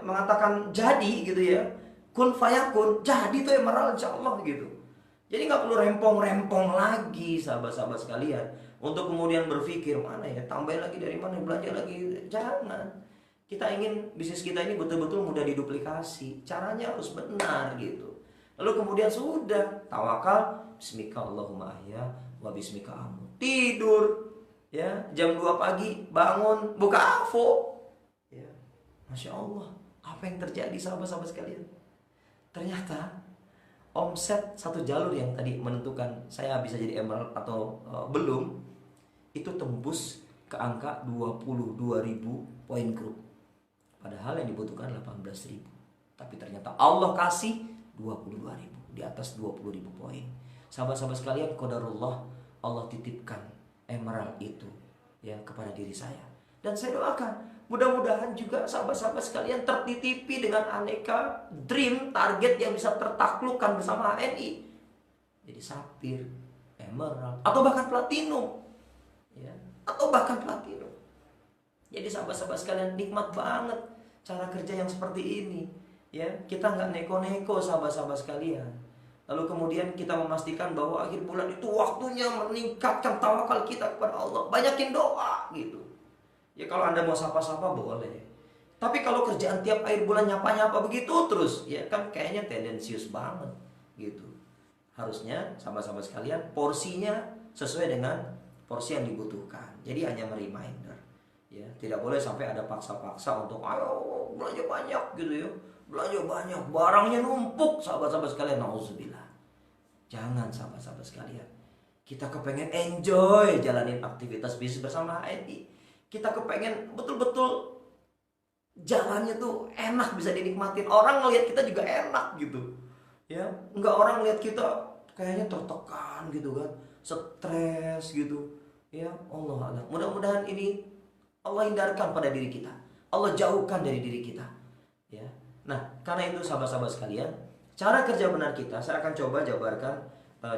[SPEAKER 1] mengatakan jadi gitu ya, kun fayakun, jadi tuh emerald insya Allah gitu. Jadi nggak perlu rempong-rempong lagi sahabat-sahabat sekalian untuk kemudian berpikir mana ya, tambahin lagi dari mana, belanja lagi. Jangan. Kita ingin bisnis kita ini betul-betul mudah diduplikasi. Caranya harus benar gitu. Lalu kemudian sudah tawakal, bismika Allahumma ahya wa bismika amut. Tidur ya, jam 2 pagi bangun, buka AVO. Ya. Masya Allah, apa yang terjadi sahabat-sahabat sekalian? Ternyata omset satu jalur yang tadi menentukan saya bisa jadi emerald atau belum, itu tembus ke angka 22.000 poin grup. Padahal yang dibutuhkan 18.000. Tapi ternyata Allah kasih 22.000, di atas 20.000 poin. Sahabat-sahabat sekalian, qadarullah, Allah titipkan emerald itu ya kepada diri saya. Dan saya doakan mudah-mudahan juga sahabat-sahabat sekalian tertitipi dengan aneka dream, target yang bisa tertaklukkan bersama HNI. Jadi sapphire, emerald, atau bahkan platinum ya, atau bahkan platinum. Jadi sahabat-sahabat sekalian, nikmat banget cara kerja yang seperti ini ya. Kita nggak neko-neko sahabat-sahabat sekalian. Lalu kemudian kita memastikan bahwa akhir bulan itu waktunya meningkatkan tawakal kita kepada Allah. Banyakin doa gitu. Ya kalau Anda mau sapa-sapa boleh. Tapi kalau kerjaan tiap akhir bulan nyapa-nyapa begitu terus, ya kan kayaknya tendensius banget gitu. Harusnya sahabat-sahabat sekalian, porsinya sesuai dengan porsi yang dibutuhkan. Jadi hanya reminder. Ya, tidak boleh sampai ada paksa-paksa untuk ayo belanja banyak gitu ya. Belanja banyak, barangnya numpuk sahabat-sahabat sekalian, nauzubillah. Jangan sahabat-sahabat sekalian. Kita kepengen enjoy jalanin aktivitas bisnis bersama HNI. Kita kepengen betul-betul jalannya tuh enak, bisa dinikmatin. Orang ngelihat kita juga enak gitu. Ya, enggak orang ngelihat kita kayaknya tertekan gitu kan, stres gitu. Ya, Allah Allah. Mudah-mudahan ini Allah hindarkan pada diri kita. Allah jauhkan dari diri kita. Ya. Nah, karena itu sahabat-sahabat sekalian, cara kerja benar kita saya akan coba jabarkan,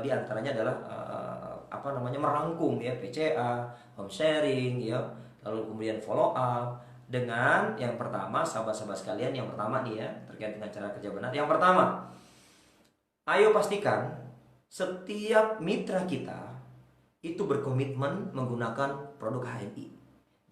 [SPEAKER 1] di antaranya adalah merangkum ya, PCA, home sharing ya, lalu kemudian follow up dengan yang pertama sahabat-sahabat sekalian, yang pertama nih ya, terkait dengan cara kerja benar. Yang pertama, ayo pastikan setiap mitra kita itu berkomitmen menggunakan produk HNI.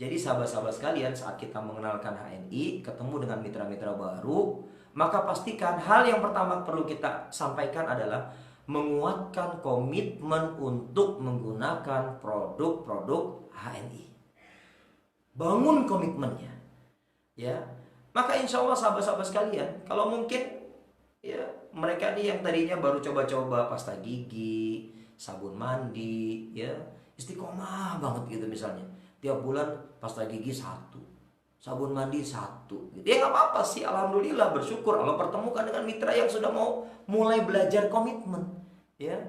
[SPEAKER 1] Jadi sahabat-sahabat sekalian, saat kita mengenalkan HNI, ketemu dengan mitra-mitra baru, maka pastikan hal yang pertama perlu kita sampaikan adalah menguatkan komitmen untuk menggunakan produk-produk HNI. Bangun komitmennya. Ya. Maka insya Allah sahabat-sahabat sekalian, kalau mungkin ya mereka nih yang tadinya baru coba-coba pasta gigi, sabun mandi, ya istiqomah banget gitu misalnya. Tiap bulan pasta gigi 1, sabun mandi 1 gitu. Ya nggak apa-apa sih, alhamdulillah, bersyukur Allah pertemukan dengan mitra yang sudah mau mulai belajar komitmen ya.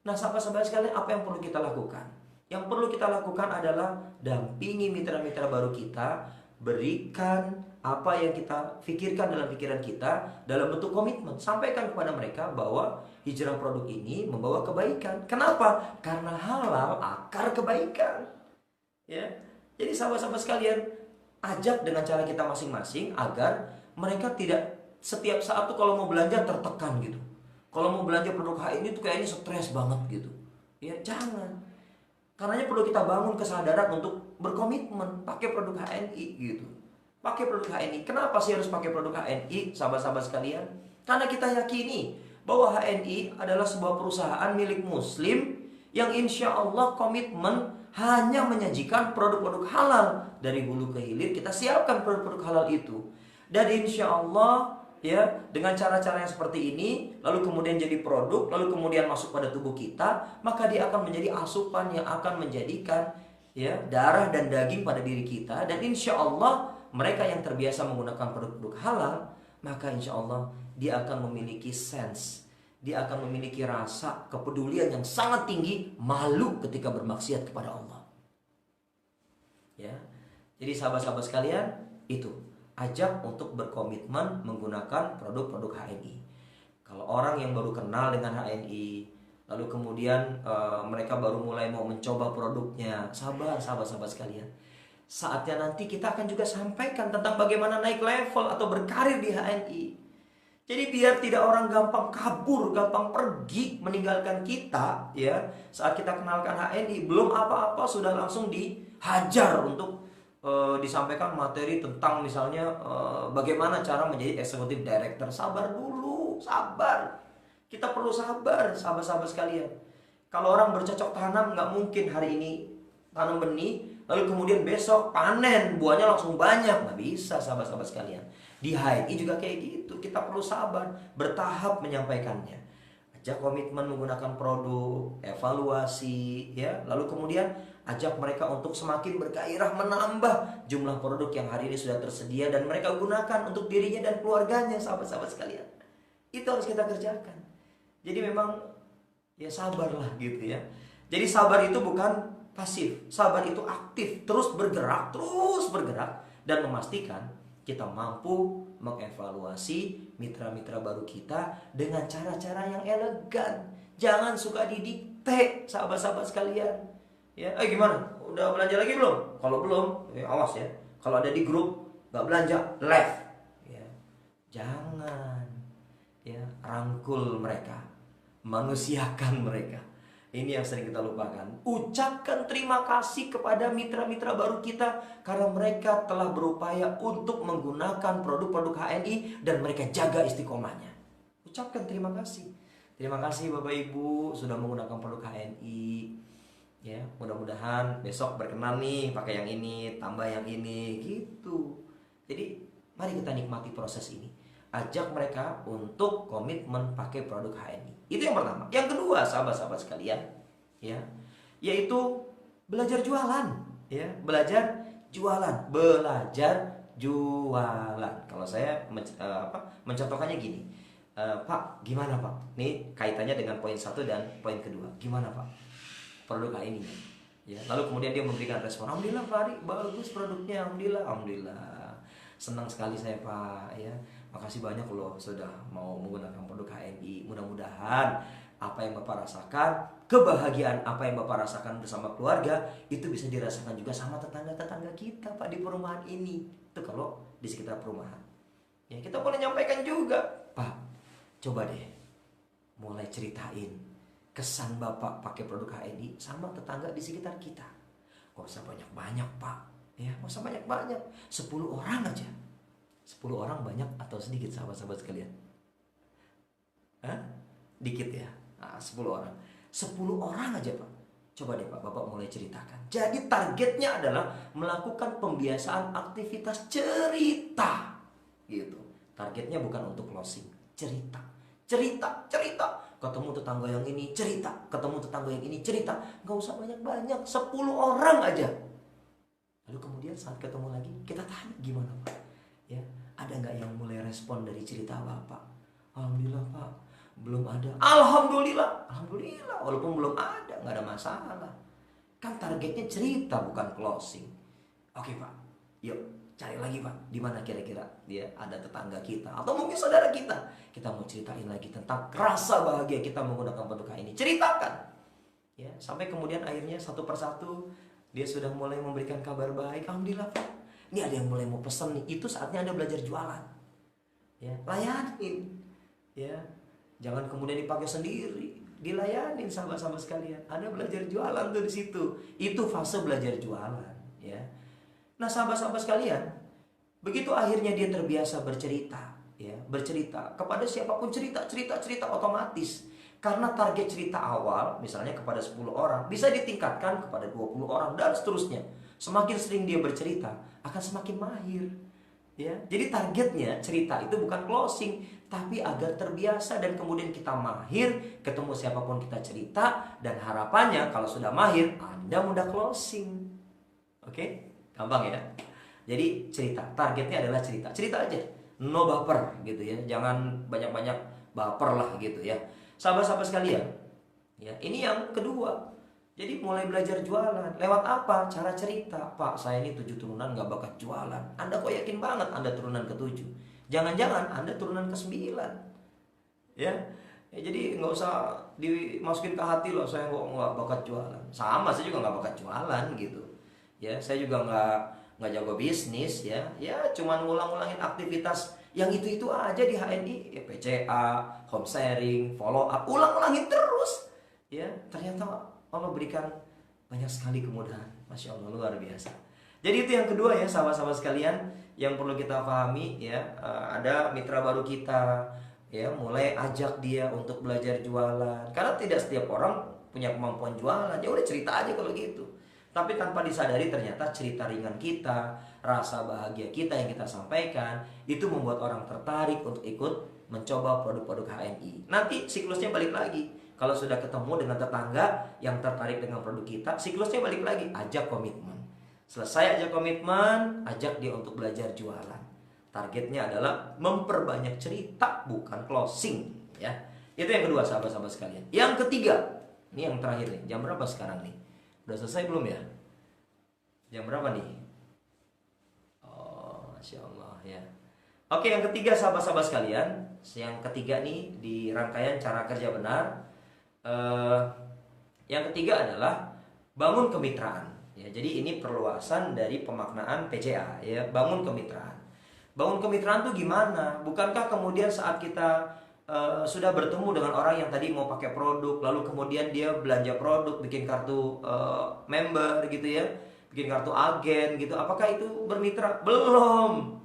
[SPEAKER 1] Nah sahabat-sahabat sekalian, apa yang perlu kita lakukan? Yang perlu kita lakukan adalah dampingi mitra-mitra baru kita, berikan apa yang kita pikirkan dalam pikiran kita dalam bentuk komitmen. Sampaikan kepada mereka bahwa hijrah produk ini membawa kebaikan. Kenapa? Karena halal akar kebaikan. Ya, jadi sahabat-sahabat sekalian, ajak dengan cara kita masing-masing agar mereka tidak setiap saat tuh kalau mau belanja tertekan gitu. Kalau mau belanja produk HNI tuh kayaknya stres banget gitu. Ya jangan. Karenanya perlu kita bangun kesadaran untuk berkomitmen pakai produk HNI gitu. Pakai produk HNI. Kenapa sih harus pakai produk HNI, sahabat-sahabat sekalian? Karena kita yakini bahwa HNI adalah sebuah perusahaan milik Muslim yang insya Allah komitmen hanya menyajikan produk-produk halal. Dari hulu ke hilir kita siapkan produk-produk halal itu. Dan insya Allah ya, dengan cara-cara yang seperti ini, lalu kemudian jadi produk, lalu kemudian masuk pada tubuh kita, maka dia akan menjadi asupan yang akan menjadikan ya darah dan daging pada diri kita. Dan insya Allah mereka yang terbiasa menggunakan produk-produk halal, maka insya Allah dia akan memiliki sense, dia akan memiliki rasa kepedulian yang sangat tinggi, malu ketika bermaksiat kepada Allah. Ya, jadi sahabat-sahabat sekalian, itu ajak untuk berkomitmen menggunakan produk-produk HNI. Kalau orang yang baru kenal dengan HNI, lalu kemudian mereka baru mulai mau mencoba produknya, sabar sahabat-sahabat sekalian. Saatnya nanti kita akan juga sampaikan tentang bagaimana naik level atau berkarir di HNI. Jadi biar tidak orang gampang kabur, gampang pergi meninggalkan kita ya. Saat kita kenalkan HNI, belum apa-apa sudah langsung dihajar untuk disampaikan materi tentang misalnya bagaimana cara menjadi eksekutif director. Sabar dulu, sabar. Kita perlu sabar, sahabat-sahabat sekalian. Kalau orang bercocok tanam, nggak mungkin hari ini tanam benih, lalu kemudian besok panen, buahnya langsung banyak. Nggak bisa, sahabat-sahabat sekalian. Di HNI juga kayak gitu. Kita perlu sabar, bertahap menyampaikannya. Ajak komitmen menggunakan produk, evaluasi, ya. Lalu kemudian ajak mereka untuk semakin bergairah menambah jumlah produk yang hari ini sudah tersedia dan mereka gunakan untuk dirinya dan keluarganya, sahabat-sahabat sekalian. Itu harus kita kerjakan. Jadi memang ya sabarlah gitu ya. Jadi sabar itu bukan pasif, sabar itu aktif, terus bergerak dan memastikan kita mampu mengevaluasi mitra-mitra baru kita dengan cara-cara yang elegan. Jangan suka didikte, sahabat-sahabat sekalian. Ya, gimana? Udah belanja lagi belum? Kalau belum, awas ya. Kalau ada di grup nggak belanja, left. Ya, jangan. Ya, rangkul mereka, manusiakan mereka. Ini yang sering kita lupakan. Ucapkan terima kasih kepada mitra-mitra baru kita karena mereka telah berupaya untuk menggunakan produk-produk HNI dan mereka jaga istiqomahnya. Ucapkan terima kasih. Terima kasih Bapak Ibu sudah menggunakan produk HNI. Ya, mudah-mudahan besok berkenan nih pakai yang ini, tambah yang ini gitu. Jadi, mari kita nikmati proses ini. Ajak mereka untuk komitmen pakai produk HNI. Itu yang pertama. Yang kedua, sahabat-sahabat sekalian, ya, yaitu belajar jualan, ya, belajar jualan. Kalau saya mencontohkannya gini, Pak, gimana Pak? Nih kaitannya dengan poin 1 dan poin kedua. Gimana Pak? Produk HNI. Ya, lalu kemudian dia memberikan respon, alhamdulillah Pak Ari, bagus produknya, alhamdulillah. Senang sekali saya Pak, ya. Makasih banyak loh sudah mau menggunakan produk HNI. Mudah-mudahan apa yang Bapak rasakan, kebahagiaan apa yang Bapak rasakan bersama keluarga, itu bisa dirasakan juga sama tetangga-tetangga kita Pak di perumahan ini. Itu kalau di sekitar perumahan. Ya, kita boleh nyampaikan juga, Pak, coba deh mulai ceritain kesan Bapak pakai produk HNI sama tetangga di sekitar kita. Gak usah banyak-banyak Pak, ya, gak usah banyak-banyak, 10 orang aja. 10 orang banyak atau sedikit sahabat-sahabat sekalian? Dikit ya. 10 orang. 10 orang aja Pak. Coba deh Pak, Bapak mulai ceritakan. Jadi targetnya adalah melakukan pembiasaan aktivitas cerita. Gitu. Targetnya bukan untuk closing, cerita. Ketemu tetangga yang ini, cerita. Ketemu tetangga yang ini, cerita. Gak usah banyak-banyak, 10 orang aja. Lalu kemudian saat ketemu lagi, kita tanya gimana Pak? Ya, ada nggak yang mulai respon dari cerita Bapak? Alhamdulillah Pak, belum ada. Alhamdulillah, walaupun belum ada, nggak ada masalah. Kan targetnya cerita bukan closing. Oke Pak, yuk cari lagi Pak, di mana kira-kira dia ada tetangga kita atau mungkin saudara kita. Kita mau ceritain lagi tentang rasa bahagia kita menggunakan produk ini. Ceritakan, ya, sampai kemudian akhirnya satu persatu dia sudah mulai memberikan kabar baik. Alhamdulillah Pak. Ini ada yang mulai mau pesan nih, itu saatnya Anda belajar jualan. Ya, layanin. Ya, jangan kemudian dipakai sendiri, dilayanin sahabat-sahabat sekalian. Anda belajar jualan tuh di situ. Itu fase belajar jualan, ya. Nah, sahabat-sahabat sekalian, begitu akhirnya dia terbiasa bercerita, ya, bercerita kepada siapapun, cerita otomatis. Karena target cerita awal misalnya kepada 10 orang bisa ditingkatkan kepada 20 orang dan seterusnya. Semakin sering dia bercerita akan semakin mahir. Ya, jadi targetnya cerita itu bukan closing, tapi agar terbiasa dan kemudian kita mahir, ketemu siapapun kita cerita, dan harapannya kalau sudah mahir Anda mudah closing. Oke? Gampang ya. Jadi cerita, targetnya adalah cerita aja, no baper gitu ya, jangan banyak-banyak baper lah gitu ya. Sahabat-sahabat sekalian, ya ini yang kedua. Jadi mulai belajar jualan. Lewat apa? Cara cerita. Pak, saya ini 7 turunan gak bakat jualan. Anda kok yakin banget Anda turunan ke-7? Jangan-jangan Anda turunan ke-9. Ya, jadi nggak usah dimasukin ke hati loh, saya nggak bakat jualan. Sama, saya juga nggak bakat jualan gitu. Ya, saya juga nggak jago bisnis ya. Ya, cuman ngulang-ngulangin aktivitas yang itu aja di HNI. Ya, PCA, home sharing, follow up, ulang-ulangin terus. Ya, ternyata Allah berikan banyak sekali kemudahan. Masya Allah, luar biasa. Jadi itu yang kedua ya, sahabat-sahabat sekalian, yang perlu kita pahami ya. Ada mitra baru kita, ya, mulai ajak dia untuk belajar jualan. Karena tidak setiap orang punya kemampuan jualan. Ya udah, cerita aja kalau gitu. Tapi tanpa disadari ternyata cerita ringan kita, rasa bahagia kita yang kita sampaikan, itu membuat orang tertarik untuk ikut mencoba produk-produk HNI. Nanti siklusnya balik lagi. Kalau sudah ketemu dengan tetangga yang tertarik dengan produk kita, siklusnya balik lagi, ajak komitmen. Selesai ajak komitmen, ajak dia untuk belajar jualan. Targetnya adalah memperbanyak cerita, bukan closing ya. Itu yang kedua, sahabat-sahabat sekalian. Yang ketiga, ini yang terakhir nih. Jam berapa sekarang nih? Udah selesai belum ya? Jam berapa nih? Oh, Masya Allah ya. Oke, yang ketiga, sahabat-sahabat sekalian. Yang ketiga nih di rangkaian cara kerja benar. Yang ketiga adalah bangun kemitraan ya. Jadi ini perluasan dari pemaknaan PCA ya, bangun kemitraan. Bangun kemitraan tuh gimana? Bukankah kemudian saat kita sudah bertemu dengan orang yang tadi mau pakai produk, lalu kemudian dia belanja produk, bikin kartu member gitu ya, bikin kartu agen gitu, apakah itu bermitra? Belum.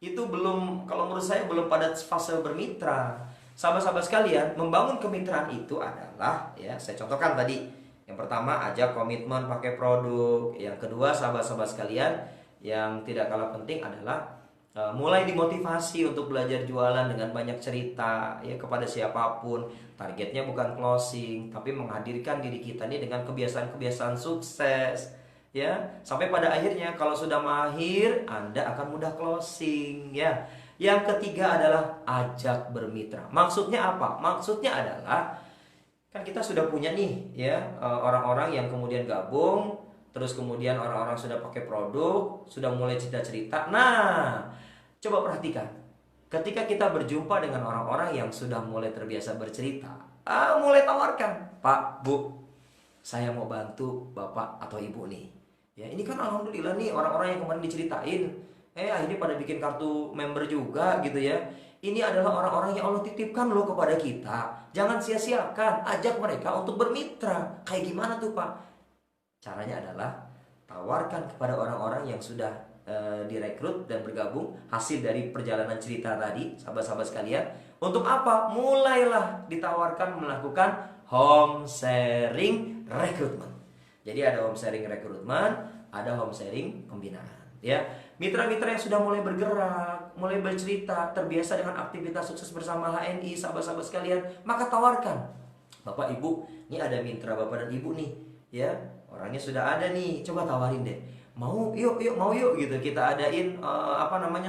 [SPEAKER 1] Itu belum, kalau menurut saya belum pada fase bermitra. Sahabat-sahabat sekalian, membangun kemitraan itu adalah ya, saya contohkan tadi. Yang pertama, ajak komitmen pakai produk. Yang kedua, sahabat-sahabat sekalian, yang tidak kalah penting adalah mulai dimotivasi untuk belajar jualan dengan banyak cerita ya kepada siapapun. Targetnya bukan closing, tapi menghadirkan diri kita ini dengan kebiasaan-kebiasaan sukses ya. Sampai pada akhirnya kalau sudah mahir, Anda akan mudah closing ya. Yang ketiga adalah ajak bermitra. Maksudnya apa? Maksudnya adalah kan kita sudah punya nih ya orang-orang yang kemudian gabung, terus kemudian orang-orang sudah pakai produk, sudah mulai cerita-cerita. Nah, coba perhatikan. Ketika kita berjumpa dengan orang-orang yang sudah mulai terbiasa bercerita, mulai tawarkan, "Pak, Bu, saya mau bantu Bapak atau Ibu nih. Ya, ini kan alhamdulillah nih orang-orang yang kemarin diceritain, akhirnya pada bikin kartu member juga gitu ya. Ini adalah orang-orang yang Allah titipkan loh kepada kita. Jangan sia-siakan, ajak mereka untuk bermitra." Kayak gimana tuh, Pak? Caranya adalah tawarkan kepada orang-orang yang sudah direkrut dan bergabung hasil dari perjalanan cerita tadi, sahabat-sahabat sekalian. Untuk apa? Mulailah ditawarkan melakukan home sharing rekrutmen. Jadi ada home sharing rekrutmen, ada home sharing pembinaan. Ya, mitra-mitra yang sudah mulai bergerak, mulai bercerita, terbiasa dengan aktivitas sukses bersama HNI, sahabat-sahabat sekalian, maka tawarkan, "Bapak Ibu, ini ada mitra Bapak dan Ibu nih, ya, orangnya sudah ada nih, coba tawarin deh. Mau yuk gitu, kita adain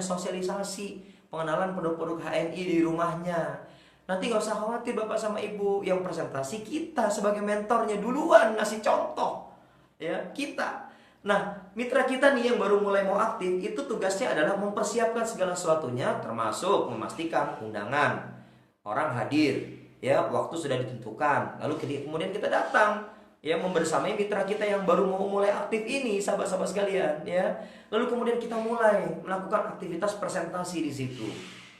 [SPEAKER 1] sosialisasi pengenalan produk-produk HNI di rumahnya. Nanti gak usah khawatir Bapak sama Ibu, yang presentasi kita sebagai mentornya duluan ngasih contoh, ya kita." Nah, mitra kita nih yang baru mulai mau aktif, itu tugasnya adalah mempersiapkan segala sesuatunya, termasuk memastikan undangan, orang hadir, ya, waktu sudah ditentukan. Lalu kemudian kita datang, ya, membersamai mitra kita yang baru mau mulai aktif ini, sahabat-sahabat sekalian, ya. Lalu kemudian kita mulai melakukan aktivitas presentasi di situ.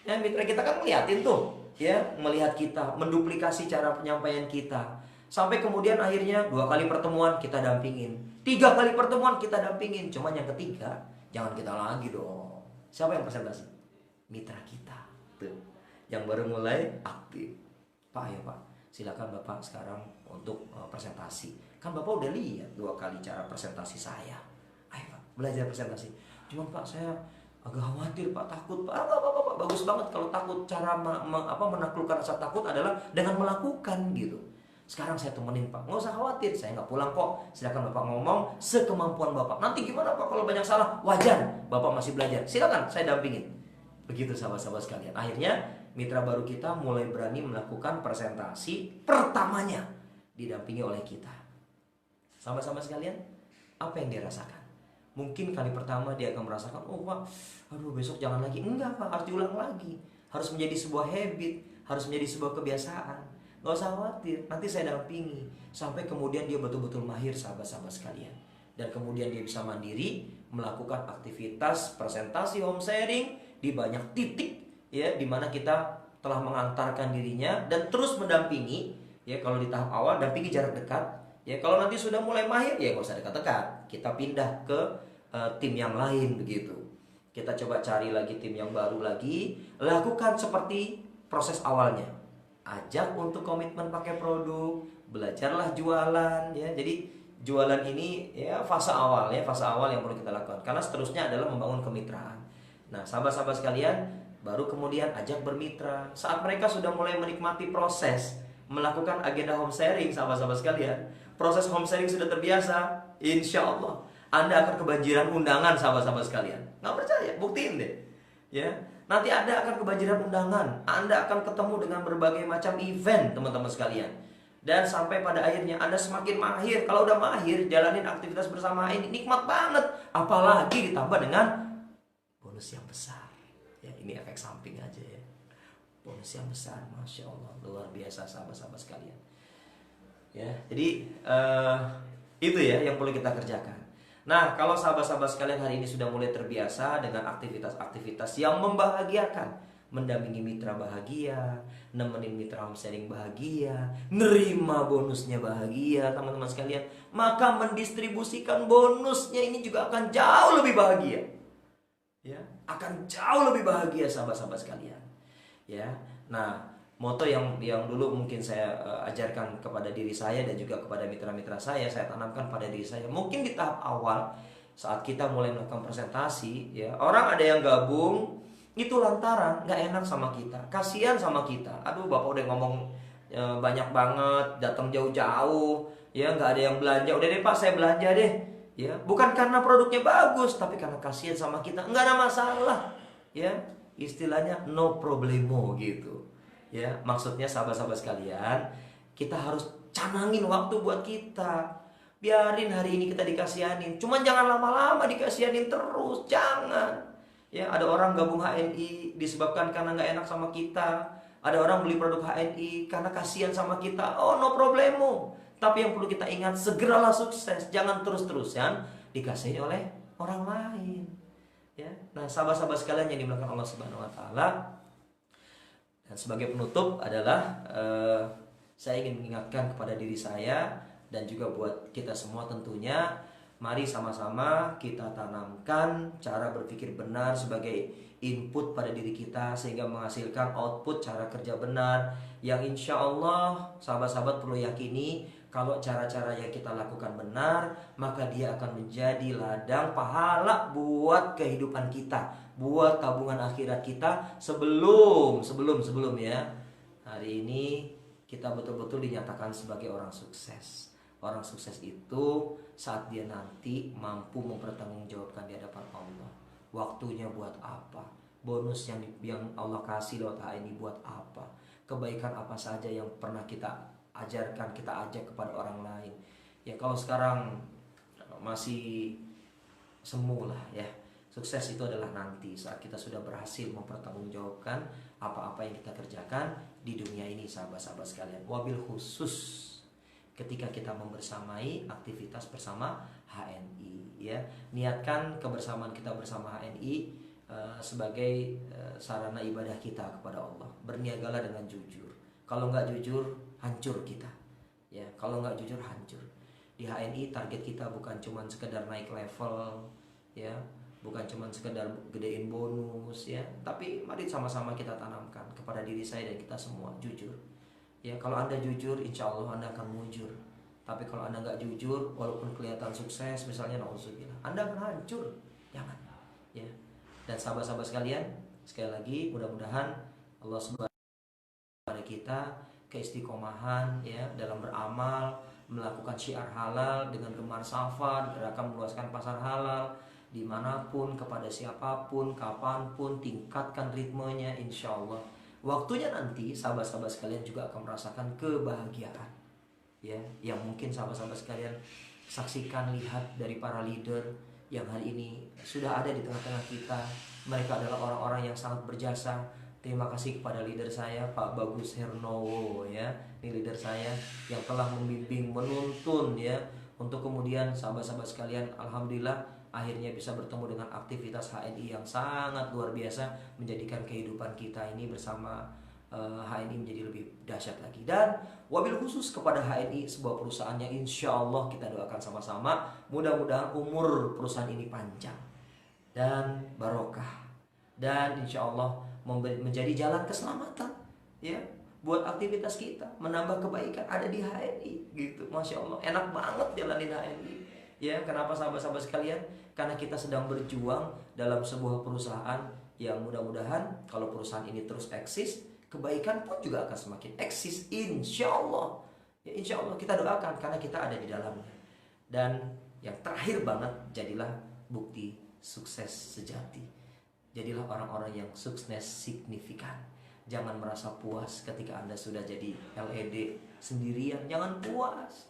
[SPEAKER 1] Ya, mitra kita kan ngeliatin tuh, ya, melihat kita, menduplikasi cara penyampaian kita. Sampai kemudian akhirnya 2 kali pertemuan kita dampingin, 3 kali pertemuan kita dampingin. Cuman yang ketiga, jangan kita lagi dong. Siapa yang presentasi? mitra kita tuh yang baru mulai aktif. Pak, ayo Pak, silakan Bapak sekarang untuk presentasi. Kan Bapak udah lihat 2 kali cara presentasi saya. Ayo Pak, belajar presentasi. Cuman Pak, saya agak khawatir Pak, takut Pak. Pak, bagus banget kalau takut. Cara menaklukkan rasa takut adalah dengan melakukan gitu. Sekarang saya temenin Pak, nggak usah khawatir, saya nggak pulang kok. Silakan Bapak ngomong sekemampuan Bapak. Nanti gimana Pak kalau banyak salah? Wajar, Bapak masih belajar. Silakan, saya dampingin. Begitu sahabat-sahabat sekalian. Akhirnya mitra baru kita mulai berani melakukan presentasi pertamanya didampingi oleh kita. Sahabat-sahabat sekalian, apa yang dia rasakan? Mungkin kali pertama dia akan merasakan, oh Pak, aduh besok jangan lagi. Enggak Pak, harus diulang lagi. Harus menjadi sebuah habit, harus menjadi sebuah kebiasaan. Gak usah khawatir, nanti saya dampingi sampai kemudian dia betul-betul mahir sahabat-sahabat sekalian. Dan kemudian dia bisa mandiri melakukan aktivitas presentasi home sharing di banyak titik ya, di mana kita telah mengantarkan dirinya dan terus mendampingi ya. Kalau di tahap awal dampingi jarak dekat ya, kalau nanti sudah mulai mahir ya gak usah dekat-dekat, kita pindah ke tim yang lain begitu. Kita coba cari lagi tim yang baru lagi, lakukan seperti proses awalnya. Ajak untuk komitmen pakai produk, belajarlah jualan ya. Jadi jualan ini ya fase awal ya, fase awal yang perlu kita lakukan. Karena seterusnya adalah membangun kemitraan. Nah, sahabat-sahabat sekalian, baru kemudian ajak bermitra. Saat mereka sudah mulai menikmati proses melakukan agenda home sharing, sahabat-sahabat sekalian, proses home sharing sudah terbiasa, insya Allah Anda akan kebanjiran undangan sahabat-sahabat sekalian. Nggak percaya? Buktiin deh ya. Nanti Anda akan kebanjiran undangan, Anda akan ketemu dengan berbagai macam event teman-teman sekalian. Dan sampai pada akhirnya Anda semakin mahir. Kalau udah mahir, jalanin aktivitas bersama ini nikmat banget. Apalagi ditambah dengan bonus yang besar ya, ini efek samping aja ya. Bonus yang besar, Masya Allah, luar biasa sahabat-sahabat sekalian ya. Jadi itu ya yang perlu kita kerjakan. Nah, kalau sahabat-sahabat sekalian hari ini sudah mulai terbiasa dengan aktivitas-aktivitas yang membahagiakan, mendampingi mitra bahagia, nemenin mitra home sharing bahagia, nerima bonusnya bahagia teman-teman sekalian, maka mendistribusikan bonusnya ini juga akan jauh lebih bahagia ya, akan jauh lebih bahagia sahabat-sahabat sekalian ya. Nah, moto yang dulu mungkin saya ajarkan kepada diri saya dan juga kepada mitra-mitra saya tanamkan pada diri saya. Mungkin di tahap awal saat kita mulai melakukan presentasi ya, orang ada yang gabung itu lantaran nggak enak sama kita, kasihan sama kita. Aduh, Bapak udah ngomong banyak banget, datang jauh-jauh ya, nggak ada yang belanja. Udah deh Pak, saya belanja deh ya. Bukan karena produknya bagus, tapi karena kasihan sama kita. Nggak ada masalah ya, istilahnya no problemo gitu ya. Maksudnya sahabat-sahabat sekalian, kita harus canangin waktu buat kita. Biarin hari ini kita dikasihanin, cuman jangan lama-lama dikasihanin terus, jangan ya. Ada orang gabung HNI disebabkan karena nggak enak sama kita. Ada orang beli produk HNI karena kasihan sama kita. Oh, no problemo. Tapi yang perlu kita ingat, segeralah sukses, jangan terus-terusan dikasihi oleh orang lain ya. Nah, sahabat-sahabat sekalian yang dimuliakan Allah Subhanahu wa taala, dan sebagai penutup adalah saya ingin mengingatkan kepada diri saya dan juga buat kita semua tentunya, mari sama-sama kita tanamkan cara berpikir benar sebagai input pada diri kita sehingga menghasilkan output cara kerja benar yang insya Allah sahabat-sahabat perlu yakini, kalau cara-cara yang kita lakukan benar, maka dia akan menjadi ladang pahala buat kehidupan kita, buat tabungan akhirat kita sebelum ya hari ini kita betul-betul dinyatakan sebagai orang sukses. Orang sukses itu saat dia nanti mampu mempertanggungjawabkan di hadapan Allah. Waktunya buat apa? Bonus yang Allah kasih lewat HNI buat apa? Kebaikan apa saja yang pernah kita ajarkan, kita ajak kepada orang lain. Ya kalau sekarang masih semu lah ya. Sukses itu adalah nanti saat kita sudah berhasil mempertanggungjawabkan apa-apa yang kita kerjakan di dunia ini sahabat-sahabat sekalian. Wabil khusus ketika kita membersamai aktivitas bersama HNI ya. Niatkan kebersamaan kita bersama HNI sebagai sarana ibadah kita kepada Allah. Berniagalah dengan jujur. Kalau nggak jujur, hancur kita ya. Kalau nggak jujur, hancur. Di HNI target kita bukan cuma sekedar naik level ya, bukan cuma sekedar gedein bonus ya, tapi mari sama-sama kita tanamkan kepada diri saya dan kita semua jujur. Ya, kalau Anda jujur, insya Allah Anda akan mujur. Tapi kalau Anda nggak jujur, walaupun kelihatan sukses, misalnya nauzubillah, Anda akan hancur. Jangan. Ya. Dan sahabat-sahabat sekalian, sekali lagi mudah-mudahan Allah subhanahu pada kita keistiqomahan ya dalam beramal, melakukan syiar halal dengan gemar safar, gerakan meluaskan pasar halal dimanapun, kepada siapapun, kapanpun, tingkatkan ritmenya, insya Allah waktunya nanti sahabat-sahabat sekalian juga akan merasakan kebahagiaan ya, yang mungkin sahabat-sahabat sekalian saksikan, lihat dari para leader yang hari ini sudah ada di tengah-tengah kita. Mereka adalah orang-orang yang sangat berjasa. Terima kasih kepada leader saya Pak Bagus Hernowo ya, ini leader saya yang telah membimbing, menuntun ya, untuk kemudian sahabat-sahabat sekalian alhamdulillah akhirnya bisa bertemu dengan aktivitas HNI yang sangat luar biasa, menjadikan kehidupan kita ini bersama HNI menjadi lebih dahsyat lagi. Dan wabil khusus kepada HNI, sebuah perusahaan yang insya Allah kita doakan sama-sama, mudah-mudahan umur perusahaan ini panjang dan barokah, dan insya Allah menjadi jalan keselamatan ya buat aktivitas kita, menambah kebaikan ada di HNI gitu. Masya Allah, enak banget jalanin HNI ya. Kenapa sahabat-sahabat sekalian? Karena kita sedang berjuang dalam sebuah perusahaan yang mudah-mudahan kalau perusahaan ini terus eksis, kebaikan pun juga akan semakin eksis, insya Allah ya. Insya Allah kita doakan karena kita ada di dalamnya. Dan yang terakhir banget, jadilah bukti sukses sejati. Jadilah orang-orang yang sukses signifikan. Jangan merasa puas ketika Anda sudah jadi LED sendirian. Jangan puas.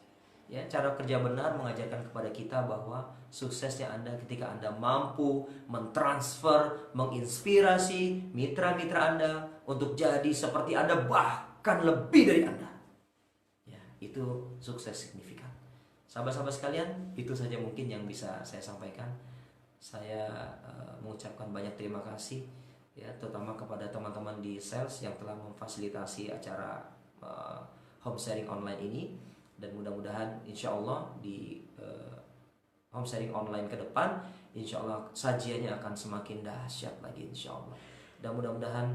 [SPEAKER 1] Ya, cara kerja benar mengajarkan kepada kita bahwa suksesnya Anda ketika Anda mampu mentransfer, menginspirasi mitra-mitra Anda untuk jadi seperti Anda, bahkan lebih dari Anda. Ya, itu sukses signifikan. Sahabat-sahabat sekalian, itu saja mungkin yang bisa saya sampaikan. Saya mengucapkan banyak terima kasih ya, terutama kepada teman-teman di sales yang telah memfasilitasi acara home sharing online ini. Dan mudah-mudahan insya Allah di home sharing online ke depan, insya Allah sajiannya akan semakin dahsyat lagi insya Allah. Dan mudah-mudahan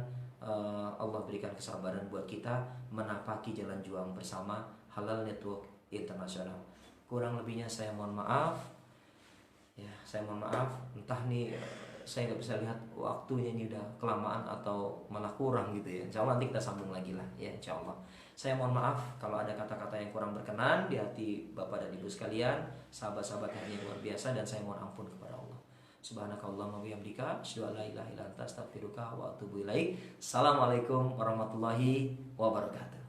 [SPEAKER 1] Allah berikan kesabaran buat kita menapaki jalan juang bersama Halal Network Internasional. Kurang lebihnya saya mohon maaf ya, saya mohon maaf, entah nih saya nggak bisa lihat waktunya ini udah kelamaan atau malah kurang gitu ya. Insya Allah nanti kita sambung lagi lah ya, insya Allah. Saya mohon maaf kalau ada kata-kata yang kurang berkenan di hati Bapak dan Ibu sekalian, sahabat-sahabat yang luar biasa, dan saya mohon ampun kepada Allah. Subhanakallahumma wa bihamdika, asyhadu an la ilaha illa anta, astaghfiruka wa atubu ilaik. Assalamualaikum warahmatullahi wabarakatuh.